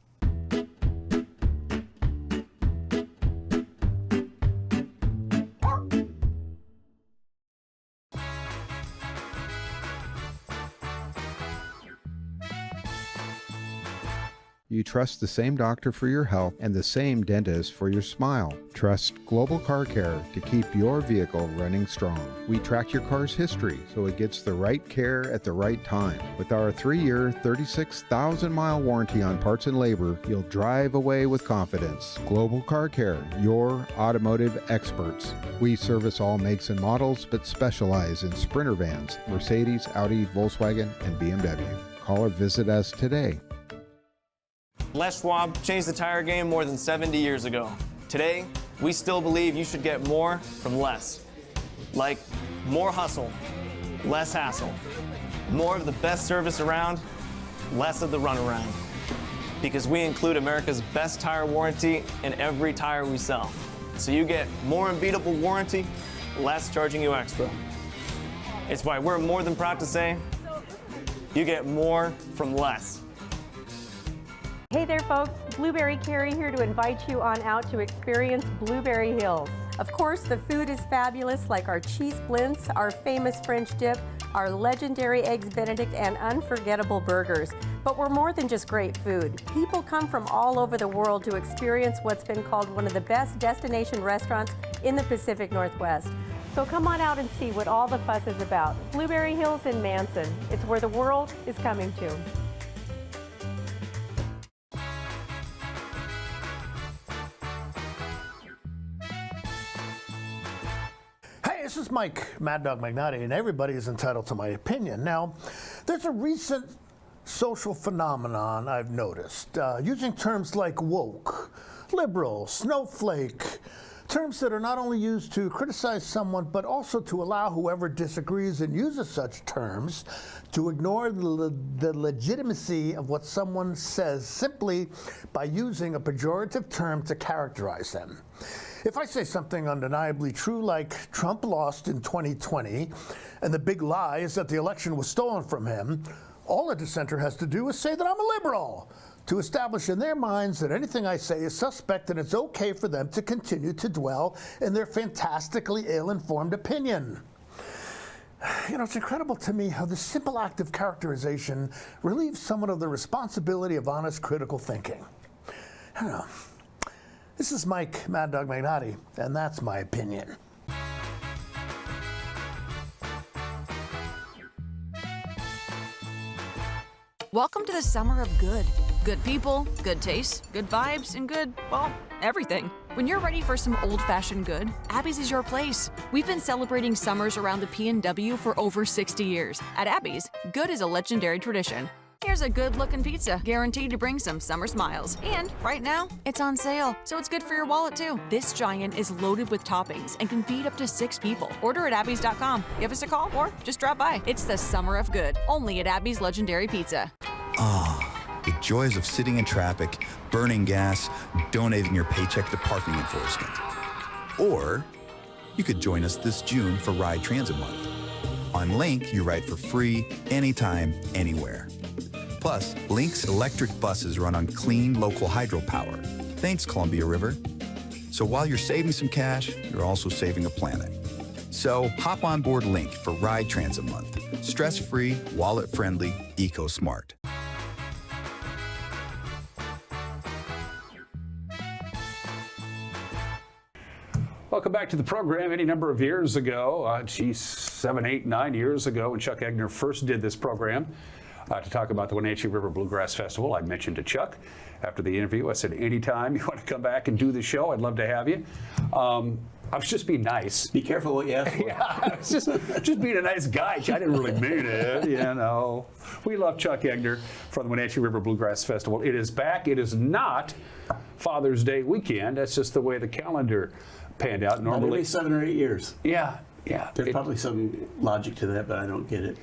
You trust the same doctor for your health and the same dentist for your smile. Trust Global Car Care to keep your vehicle running strong. We track your car's history so it gets the right care at the right time. With our 3-year, 36,000-mile warranty on parts and labor, you'll drive away with confidence. Global Car Care, your automotive experts. We service all makes and models, but specialize in Sprinter vans, Mercedes, Audi, Volkswagen, and BMW. Call or visit us today. Les Schwab changed the tire game more than 70 years ago. Today, we still believe you should get more from less. Like more hustle, less hassle. More of the best service around, less of the runaround. Because we include America's best tire warranty in every tire we sell. So you get more unbeatable warranty, less charging you extra. It's why we're more than proud to say, you get more from less. Hey there folks, Blueberry Carrie here to invite you on out to experience Blueberry Hills. Of course, the food is fabulous, like our cheese splints, our famous French dip, our legendary Eggs Benedict, and unforgettable burgers. But we're more than just great food. People come from all over the world to experience what's been called one of the best destination restaurants in the Pacific Northwest. So come on out and see what all the fuss is about. Blueberry Hills in Manson. It's where the world is coming to. This is Mike Mad Dog McNaughty, and everybody is entitled to my opinion. Now, there's a recent social phenomenon I've noticed, using terms like woke, liberal, snowflake, terms that are not only used to criticize someone, but also to allow whoever disagrees and uses such terms to ignore the legitimacy of what someone says simply by using a pejorative term to characterize them. If I say something undeniably true, like Trump lost in 2020, and the big lie is that the election was stolen from him, all a dissenter has to do is say that I'm a liberal, to establish in their minds that anything I say is suspect and it's okay for them to continue to dwell in their fantastically ill-informed opinion. You know, it's incredible to me how this simple act of characterization relieves someone of the responsibility of honest critical thinking. I don't know. This is Mike Mad Dog Magnotti, and that's my opinion. Welcome to the summer of good. Good people, good taste, good vibes, and good, well, everything. When you're ready for some old-fashioned good, Abby's is your place. We've been celebrating summers around the P&W for over 60 years. At Abby's, good is a legendary tradition. Here's a good-looking pizza, guaranteed to bring some summer smiles. And right now, it's on sale, so it's good for your wallet too. This giant is loaded with toppings and can feed up to 6 people. Order at abbys.com. Give us a call or just drop by. It's the summer of good, only at Abby's Legendary Pizza. Ah, the joys of sitting in traffic, burning gas, donating your paycheck to parking enforcement. Or you could join us this June for Ride Transit Month. On Link, you ride for free, anytime, anywhere. Plus, Link's electric buses run on clean local hydropower. Thanks, Columbia River. So while you're saving some cash, you're also saving a planet. So hop on board Link for Ride Transit Month. Stress-free, wallet-friendly, eco-smart. Welcome back to the program. Any number of years ago, 7, 8, 9 years ago, when Chuck Egner first did this program to talk about the Wenatchee River Bluegrass Festival, I mentioned to Chuck after the interview, I said, anytime you want to come back and do the show, I'd love to have you. I was just being nice. Be careful what you ask for. Yeah, I was just being a nice guy. I didn't really mean it, you know. We love Chuck Egner from the Wenatchee River Bluegrass Festival. It is back. It is not Father's Day weekend. That's just the way the calendar panned out. Normally, every 7 or 8 years. Yeah, yeah. There's probably some logic to that, but I don't get it.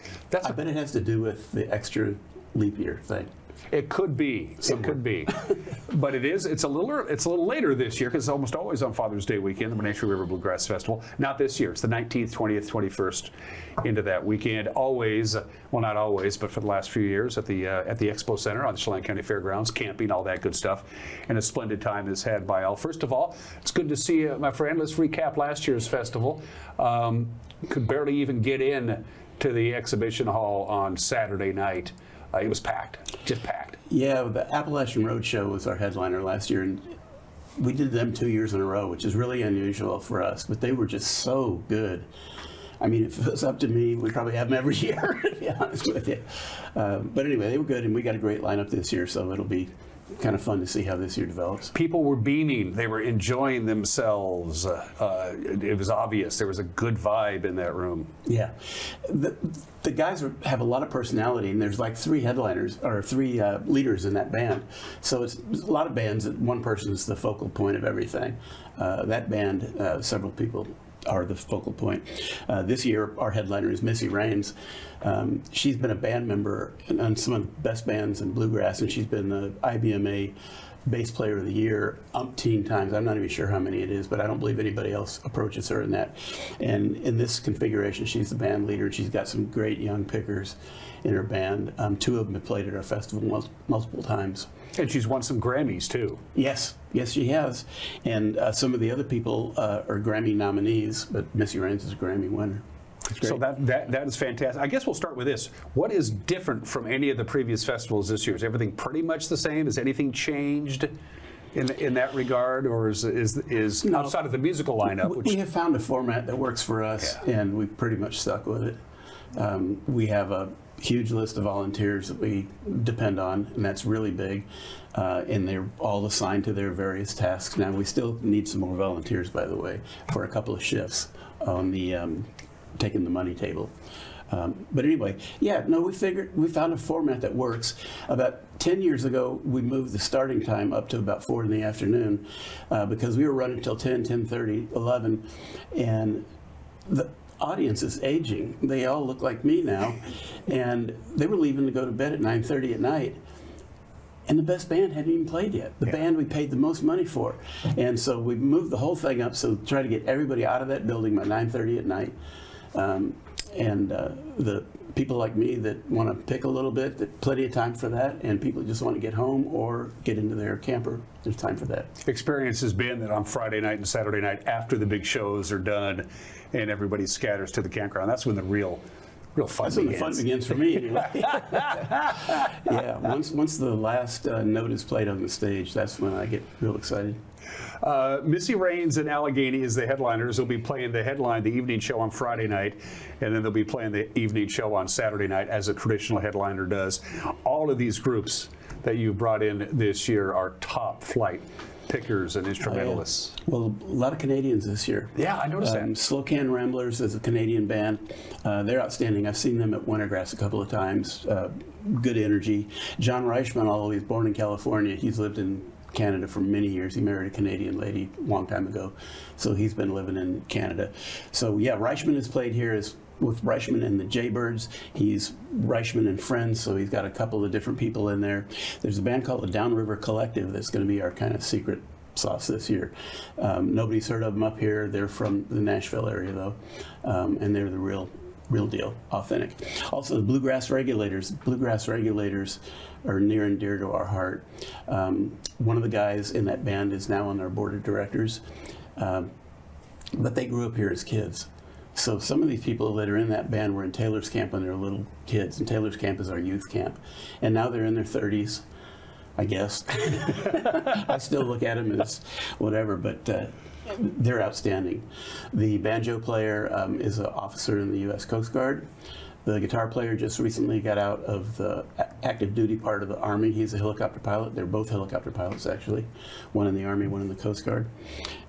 I bet it has to do with the extra leap year thing. It could be. Somewhere. It could be. But it is. It's a little later this year because it's almost always on Father's Day weekend, the Wenatchee River Bluegrass Festival. Not this year. It's the 19th, 20th, 21st into that weekend. Always, well, not always, but for the last few years at the Expo Center on the Chelan County Fairgrounds, camping, all that good stuff, and a splendid time is had by all. First of all, it's good to see you, my friend. Let's recap last year's festival. Could barely even get in to the exhibition hall on Saturday night. It was packed, just packed. Yeah, the Appalachian Roadshow was our headliner last year, and we did them 2 years in a row, which is really unusual for us, but they were just so good. I mean, if it was up to me, we'd probably have them every year, to be honest with you. But anyway, they were good, and we got a great lineup this year, so it'll be kind of fun to see how this year develops. People were beaming. They were enjoying themselves. It was obvious. There was a good vibe in that room. Yeah. The guys have a lot of personality, and there's like 3 headliners, or 3 leaders in that band. So it's a lot of bands that one person is the focal point of everything. That band, several people are the focal point. This year, our headliner is Missy Raines. She's been a band member on some of the best bands in bluegrass, and she's been the IBMA Bass Player of the Year umpteen times. I'm not even sure how many it is, but I don't believe anybody else approaches her in that. And in this configuration, she's the band leader, and she's got some great young pickers in her band. 2 of them have played at our festival multiple times. And she's won some Grammys, too. Yes, she has. And some of the other people are Grammy nominees, but Missy Raines is a Grammy winner. So that is fantastic. I guess we'll start with this. What is different from any of the previous festivals this year? Is everything pretty much the same? Has anything changed in that regard, or is outside of the musical lineup? We have found a format that works for us, and we've pretty much stuck with it. We have a huge list of volunteers that we depend on, and that's really big. And they're all assigned to their various tasks. Now, we still need some more volunteers, by the way, for a couple of shifts on the taking the money table. But anyway, yeah, no, we found a format that works. About 10 years ago, we moved the starting time up to about 4 in the afternoon because we were running till 10, 10:30, 11, and the audience is aging. They all look like me now, and they were leaving to go to bed at 9:30 at night. And the best band hadn't even played yet. The band we paid the most money for. And so we moved the whole thing up so try to get everybody out of that building by 9:30 at night. The people like me that want to pick a little bit, plenty of time for that, and people that just want to get home or get into their camper, there's time for that. Experience has been that on Friday night and Saturday night, after the big shows are done and everybody scatters to the campground, that's when the real fun begins. That's when the fun begins for me, anyway. Yeah, once the last note is played on the stage, that's when I get real excited. Missy Raines and Allegheny is the headliners. They'll be playing the evening show on Friday night, and then they'll be playing the evening show on Saturday night, as a traditional headliner does. All of these groups that you brought in this year are top flight pickers and instrumentalists. Well, a lot of Canadians this year. Yeah, I noticed that. Slow Can Ramblers is a Canadian band. They're outstanding. I've seen them at Wintergrass a couple of times. Good energy. John Reichman, although he's born in California, he's lived in Canada for many years. He married a Canadian lady a long time ago, so he's been living in Canada. So yeah, Reichman has played here with Reichman and the Jaybirds. He's Reichman and Friends, so he's got a couple of different people in there. There's a band called the Downriver Collective that's going to be our kind of secret sauce this year. Nobody's heard of them up here. They're from the Nashville area though, and they're the real deal, authentic. Also the Bluegrass Regulators. Bluegrass Regulators are near and dear to our heart. One of the guys in that band is now on our board of directors, but they grew up here as kids. So some of these people that are in that band were in Taylor's Camp when they were little kids, and Taylor's Camp is our youth camp. And now they're in their 30s, I guess. I still look at them as whatever, but they're outstanding. The banjo player is an officer in the U.S. Coast Guard. The guitar player just recently got out of the active duty part of the Army. He's a helicopter pilot. They're both helicopter pilots, actually. One in the Army, one in the Coast Guard.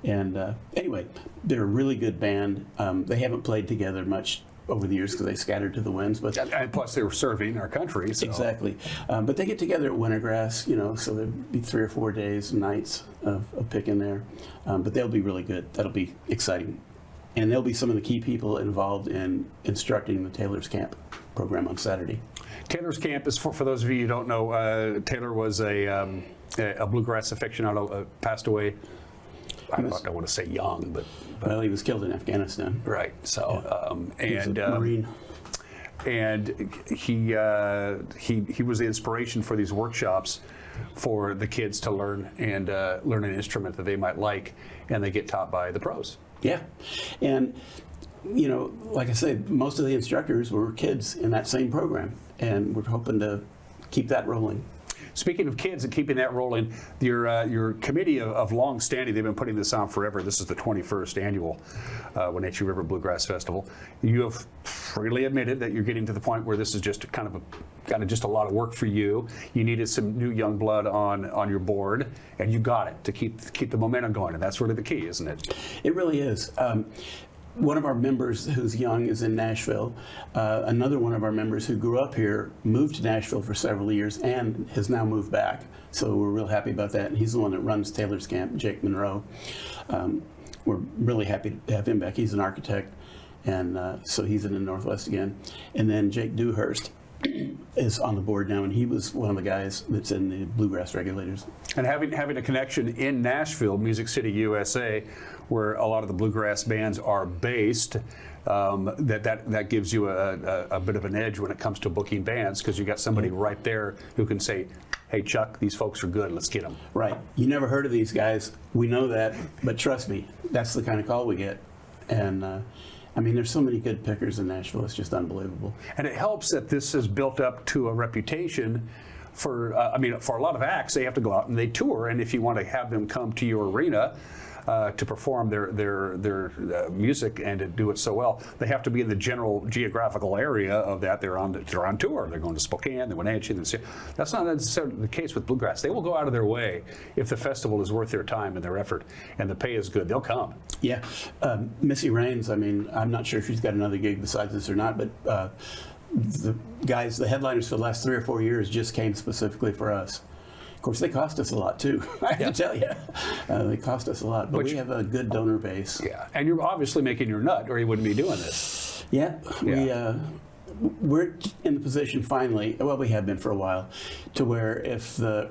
And anyway, they're a really good band. They haven't played together much over the years because they scattered to the winds. But and plus they were serving our country. So. Exactly. But they get together at Wintergrass, so there'll be 3 or 4 days and nights of picking there. But they'll be really good. That'll be exciting. And they'll be some of the key people involved in instructing the Taylor's Camp program on Saturday. Taylor's Camp is, for those of you who don't know, Taylor was a bluegrass aficionado, passed away, I don't want to say young, but well, he was killed in Afghanistan. Right. So, he was a Marine. And he was the inspiration for these workshops for the kids to learn an instrument that they might like, and they get taught by the pros. Yeah, and like I said, most of the instructors were kids in that same program, and we're hoping to keep that rolling. Speaking of kids and keeping that rolling, your committee of long standing, they've been putting this on forever. This is the 21st annual Wenatchee River Bluegrass Festival. You have freely admitted that you're getting to the point where this is just kind of just a lot of work for you. You needed some new young blood on your board, and you got it to keep the momentum going, and that's really the key, isn't it? It really is. One of our members who's young is in Nashville. Another one of our members who grew up here moved to Nashville for several years and has now moved back. So we're real happy about that. And he's the one that runs Taylor's Camp, Jake Monroe. We're really happy to have him back. He's an architect, and so he's in the Northwest again. And then Jake Dewhurst is on the board now, and he was one of the guys that's in the Bluegrass Regulators. And having a connection in Nashville, Music City, USA, where a lot of the bluegrass bands are based, that gives you a bit of an edge when it comes to booking bands, because you got somebody right there who can say, hey Chuck, these folks are good, let's get them. Right. You never heard of these guys, we know that, but trust me, that's the kind of call we get. And I mean, there's so many good pickers in Nashville, it's just unbelievable. And it helps that this has built up to a reputation for a lot of acts. They have to go out and they tour, and if you want to have them come to your arena, to perform their music and to do it so well, they have to be in the general geographical area of that. They're on tour. They're going to Spokane, the Wenatchee. That's not necessarily the case with bluegrass. They will go out of their way if the festival is worth their time and their effort, and the pay is good. They'll come. Yeah, Missy Raines. I mean, I'm not sure if she's got another gig besides this or not, but the guys, the headliners for the last 3 or 4 years, just came specifically for us. Of course, they cost us a lot too. I have to tell you, they cost us a lot. But we have a good donor base. Yeah, and you're obviously making your nut, or you wouldn't be doing this. Yeah. We're in the position finally. Well, we have been for a while, to where if the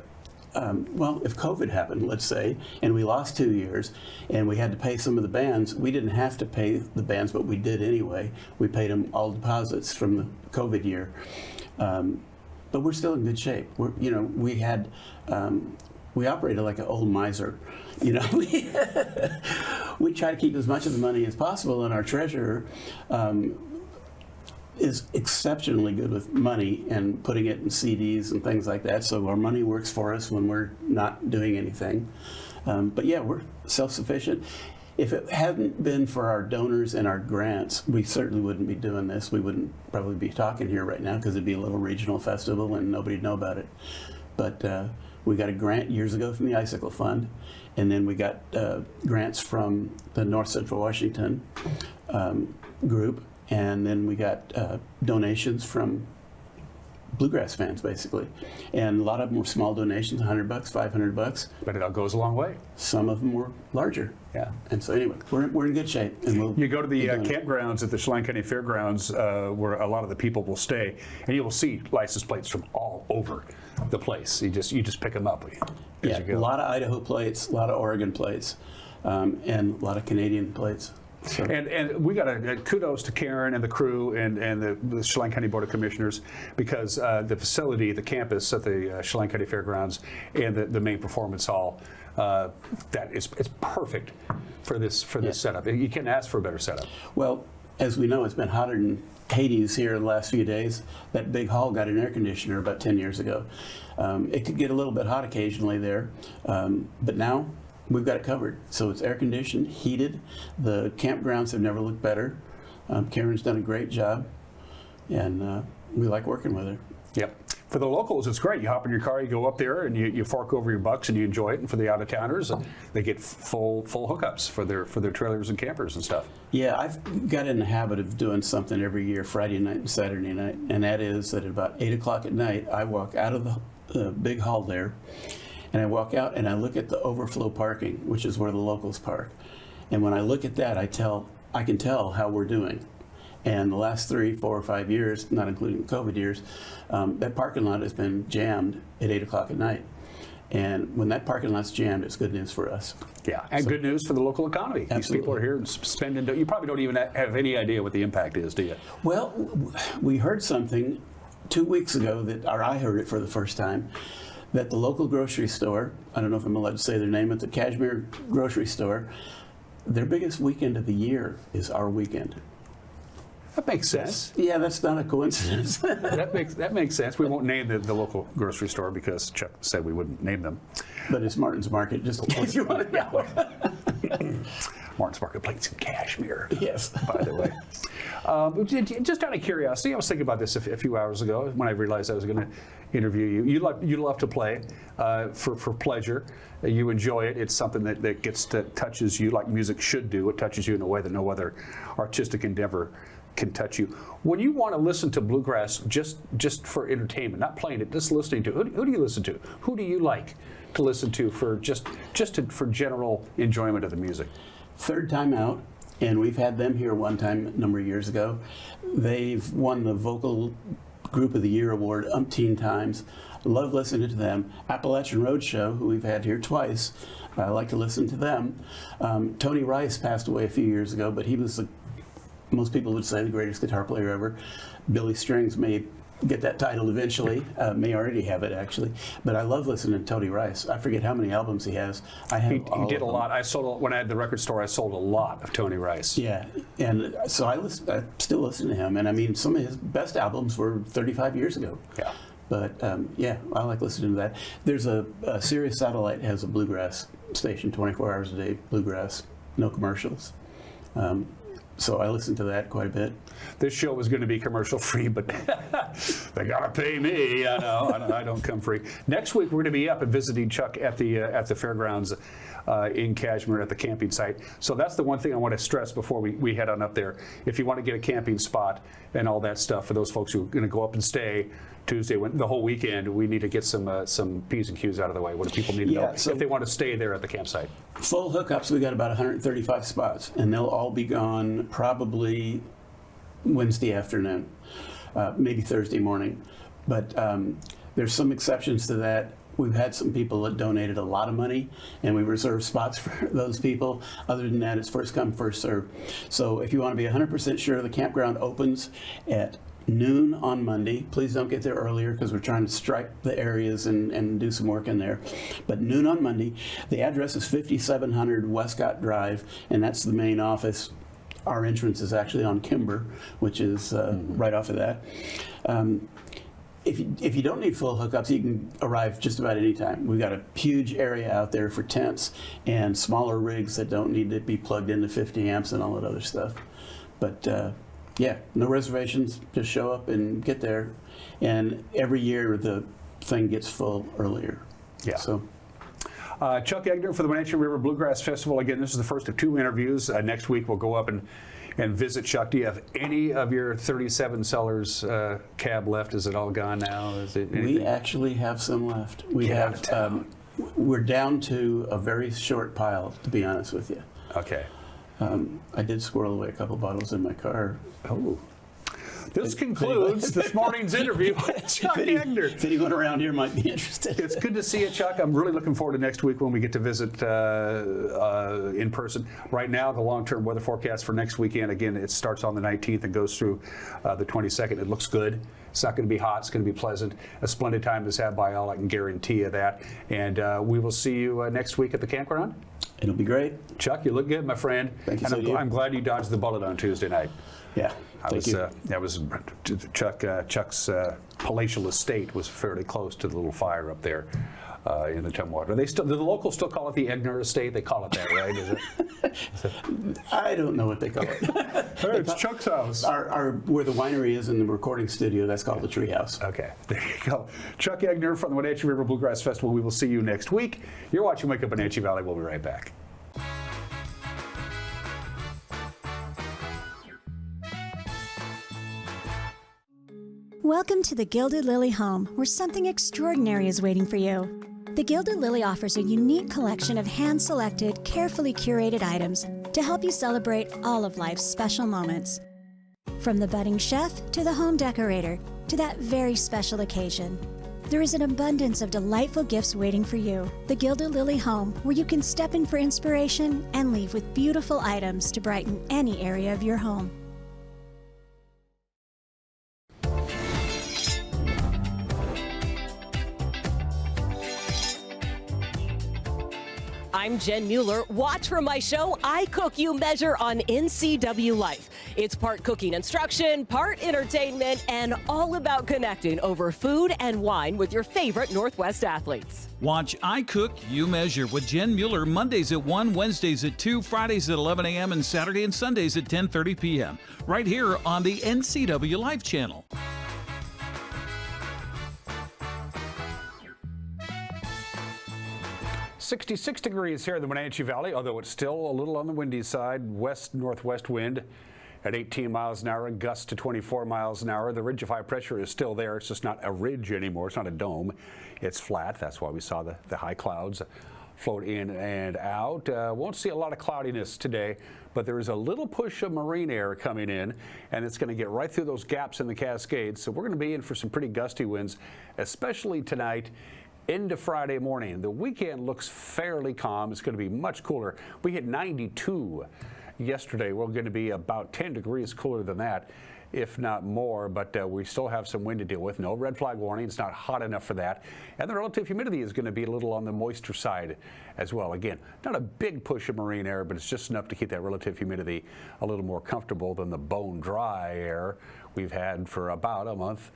if COVID happened, let's say, and we lost 2 years, and we had to pay some of the bands, we didn't have to pay the bands, but we did anyway. We paid them all deposits from the COVID year. But we're still in good shape. We had, we operated like an old miser. We try to keep as much of the money as possible, and our treasurer is exceptionally good with money and putting it in CDs and things like that. So our money works for us when we're not doing anything. But yeah, we're self-sufficient. If it hadn't been for our donors and our grants, we certainly wouldn't be doing this. We wouldn't probably be talking here right now because it'd be a little regional festival and nobody'd know about it. But we got a grant years ago from the Icicle Fund, and then we got grants from the North Central Washington group, and then we got donations from bluegrass fans, basically. And a lot of them were small donations, $100, $500. But it all goes a long way. Some of them were larger. Yeah. And so anyway, we're in good shape. And you go to the campgrounds at the Chelan County Fairgrounds where a lot of the people will stay, and you will see license plates from all over the place. You just pick them up as you go. A lot of Idaho plates, a lot of Oregon plates, and a lot of Canadian plates. So. And we got a kudos to Karen and the crew and the Chelan County Board of Commissioners, because the facility, the campus at the Chelan County Fairgrounds and the main performance hall, it's perfect for this setup. You can't ask for a better setup. Well, as we know, it's been hotter than Hades here in the last few days. That big hall got an air conditioner about 10 years ago. It could get a little bit hot occasionally there, but now we've got it covered. So it's air conditioned, heated. The campgrounds have never looked better. Karen's done a great job, and we like working with her. Yep. For the locals, it's great. You hop in your car, you go up there, and you fork over your bucks, and you enjoy it. And for the out-of-towners, they get full hookups for their trailers and campers and stuff. Yeah, I've got in the habit of doing something every year, Friday night and Saturday night, and that is that at about 8 o'clock at night, I walk out of the big hall there, and I walk out and I look at the overflow parking, which is where the locals park. And when I look at that, I can tell how we're doing. And the last 3, 4, or 5 years, not including COVID years, that parking lot has been jammed at 8 o'clock at night. And when that parking lot's jammed, it's good news for us. Yeah, and good news for the local economy. Absolutely. These people are here and spending. You probably don't even have any idea what the impact is, do you? Well, we heard something 2 weeks ago I heard it for the first time, that the local grocery store, I don't know if I'm allowed to say their name, but the Kashmir grocery store, their biggest weekend of the year is our weekend. That makes sense. Yeah, that's not a coincidence. that makes sense. We won't name the local grocery store because Chuck said we wouldn't name them. But it's Martin's Market, just in case you want to know. Martin's Marketplace in Kashmir. Yes. By the way. Just out of curiosity, I was thinking about this a few hours ago when I realized I was going to interview you. You love to play for pleasure. You enjoy it. It's something that touches you like music should do. It touches you in a way that no other artistic endeavor can touch you. When you want to listen to bluegrass just for entertainment, not playing it, just listening to, who do you listen to? Who do you like to listen to for for general enjoyment of the music? Third Time Out, and we've had them here one time a number of years ago. They've won the Vocal Group of the Year award umpteen times. Love listening to them. Appalachian Roadshow, who we've had here twice, I like to listen to them. Tony Rice passed away a few years ago, but he was most people would say the greatest guitar player ever. Billy Strings may get that title eventually, may already have it actually, but I love listening to Tony Rice. I forget how many albums he has. He did a lot. When I had the record store, I sold a lot of Tony Rice. Yeah, and so I still listen to him, and I mean some of his best albums were 35 years ago. Yeah. But yeah, I like listening to that. There's a Sirius Satellite has a bluegrass station 24 hours a day, bluegrass, no commercials. So I listen to that quite a bit. This show was going to be commercial free, but they got to pay me. I know, I don't come free. Next week, we're going to be up and visiting Chuck at the fairgrounds in Cashmere at the camping site. So that's the one thing I want to stress before we head on up there. If you want to get a camping spot and all that stuff for those folks who are going to go up and stay Tuesday, the whole weekend, we need to get some P's and Q's out of the way. What do people need to know if they want to stay there at the campsite? Full hookups, we got about 135 spots, and they'll all be gone probably Wednesday afternoon, maybe Thursday morning. But there's some exceptions to that. We've had some people that donated a lot of money, and we reserve spots for those people. Other than that, it's first come, first serve. So if you want to be 100% sure, the campground opens at noon on Monday. Please don't get there earlier because we're trying to stripe the areas and do some work in there. But noon on Monday. The address is 5700 Westcott Drive, and that's the main office. Our entrance is actually on Kimber, which is right off of that. If you don't need full hookups, you can arrive just about any time. We've got a huge area out there for tents and smaller rigs that don't need to be plugged into 50 amps and all that other stuff. But yeah, no reservations, just show up and get there. And every year the thing gets full earlier. Yeah. So. Chuck Egner for the Wenatchee River Bluegrass Festival. Again, this is the first of 2 interviews. Next week we'll go up and visit Chuck. Do you have any of your 37 sellers cab left? Is it all gone now? Is it anything? We actually have some left. We're down to a very short pile, to be honest with you. Okay. I did squirrel away a couple bottles in my car. Oh. This concludes this morning's interview with Chuck Egner. If anyone around here might be interested. It's good to see you, Chuck. I'm really looking forward to next week when we get to visit in person. Right now, the long-term weather forecast for next weekend, again, it starts on the 19th and goes through the 22nd. It looks good. It's not going to be hot. It's going to be pleasant. A splendid time is had by all. I can guarantee you that. And we will see you next week at the campground. It'll be great. Chuck, you look good, my friend. Thank you. And I'm glad you dodged the bullet on Tuesday night. Yeah, thank you. That was Chuck's palatial estate was fairly close to the little fire up there in the Tumwater. Do the locals still call it the Egner Estate? They call it that, right? Is it? I don't know what they call it. Hey, it's Chuck's house. Where the winery is in the recording studio, that's called the Treehouse. Okay, there you go. Chuck Egner from the Wenatchee River Bluegrass Festival. We will see you next week. You're watching Wake Up Wenatchee Valley. We'll be right back. Welcome to the Gilded Lily home, where something extraordinary is waiting for you. The Gilded Lily offers a unique collection of hand-selected, carefully curated items to help you celebrate all of life's special moments. From the budding chef to the home decorator to that very special occasion, there is an abundance of delightful gifts waiting for you. The Gilded Lily home, where you can step in for inspiration and leave with beautiful items to brighten any area of your home. I'm Jen Mueller. Watch for my show, I Cook, You Measure on NCWLIFE. It's part cooking instruction, part entertainment, and all about connecting over food and wine with your favorite Northwest athletes. Watch I Cook, You Measure with Jen Mueller Mondays at 1, Wednesdays at 2, Fridays at 11 a.m., and Saturday and Sundays at 10:30 p.m. right here on the NCWLIFE channel. 66 degrees here in the Wenatchee Valley, although it's still a little on the windy side. West-northwest wind at 18 miles an hour, gusts to 24 miles an hour. The ridge of high pressure is still there. It's just not a ridge anymore. It's not a dome. It's flat. That's why we saw the high clouds float in and out. Won't see a lot of cloudiness today, but there is a little push of marine air coming in, and it's going to get right through those gaps in the Cascades. So we're going to be in for some pretty gusty winds, especially tonight into Friday morning. The weekend looks fairly calm. It's going to be much cooler. We hit 92 yesterday. We're going to be about 10 degrees cooler than that, if not more, but we still have some wind to deal with. No red flag warning. It's not hot enough for that. And the relative humidity is going to be a little on the moisture side as well. Again, not a big push of marine air, but it's just enough to keep that relative humidity a little more comfortable than the bone dry air we've had for about a month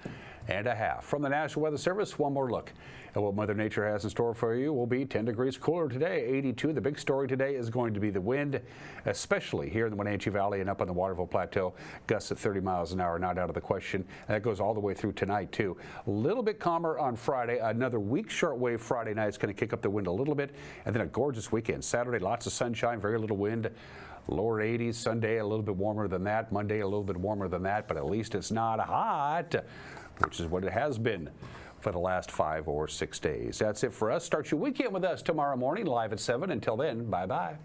and a half. From the National Weather Service, one more look at what Mother Nature has in store for you. Will be 10 degrees cooler today, 82. The big story today is going to be the wind, especially here in the Wenatchee Valley and up on the Waterville Plateau. Gusts at 30 miles an hour, not out of the question. And that goes all the way through tonight, too. A little bit calmer on Friday. Another weak shortwave Friday night is going to kick up the wind a little bit. And then a gorgeous weekend. Saturday, lots of sunshine, very little wind. Lower 80s. Sunday, a little bit warmer than that. Monday, a little bit warmer than that. But at least it's not hot, which is what it has been for the last 5 or 6 days. That's it for us. Start your weekend with us tomorrow morning, live at 7. Until then, bye-bye.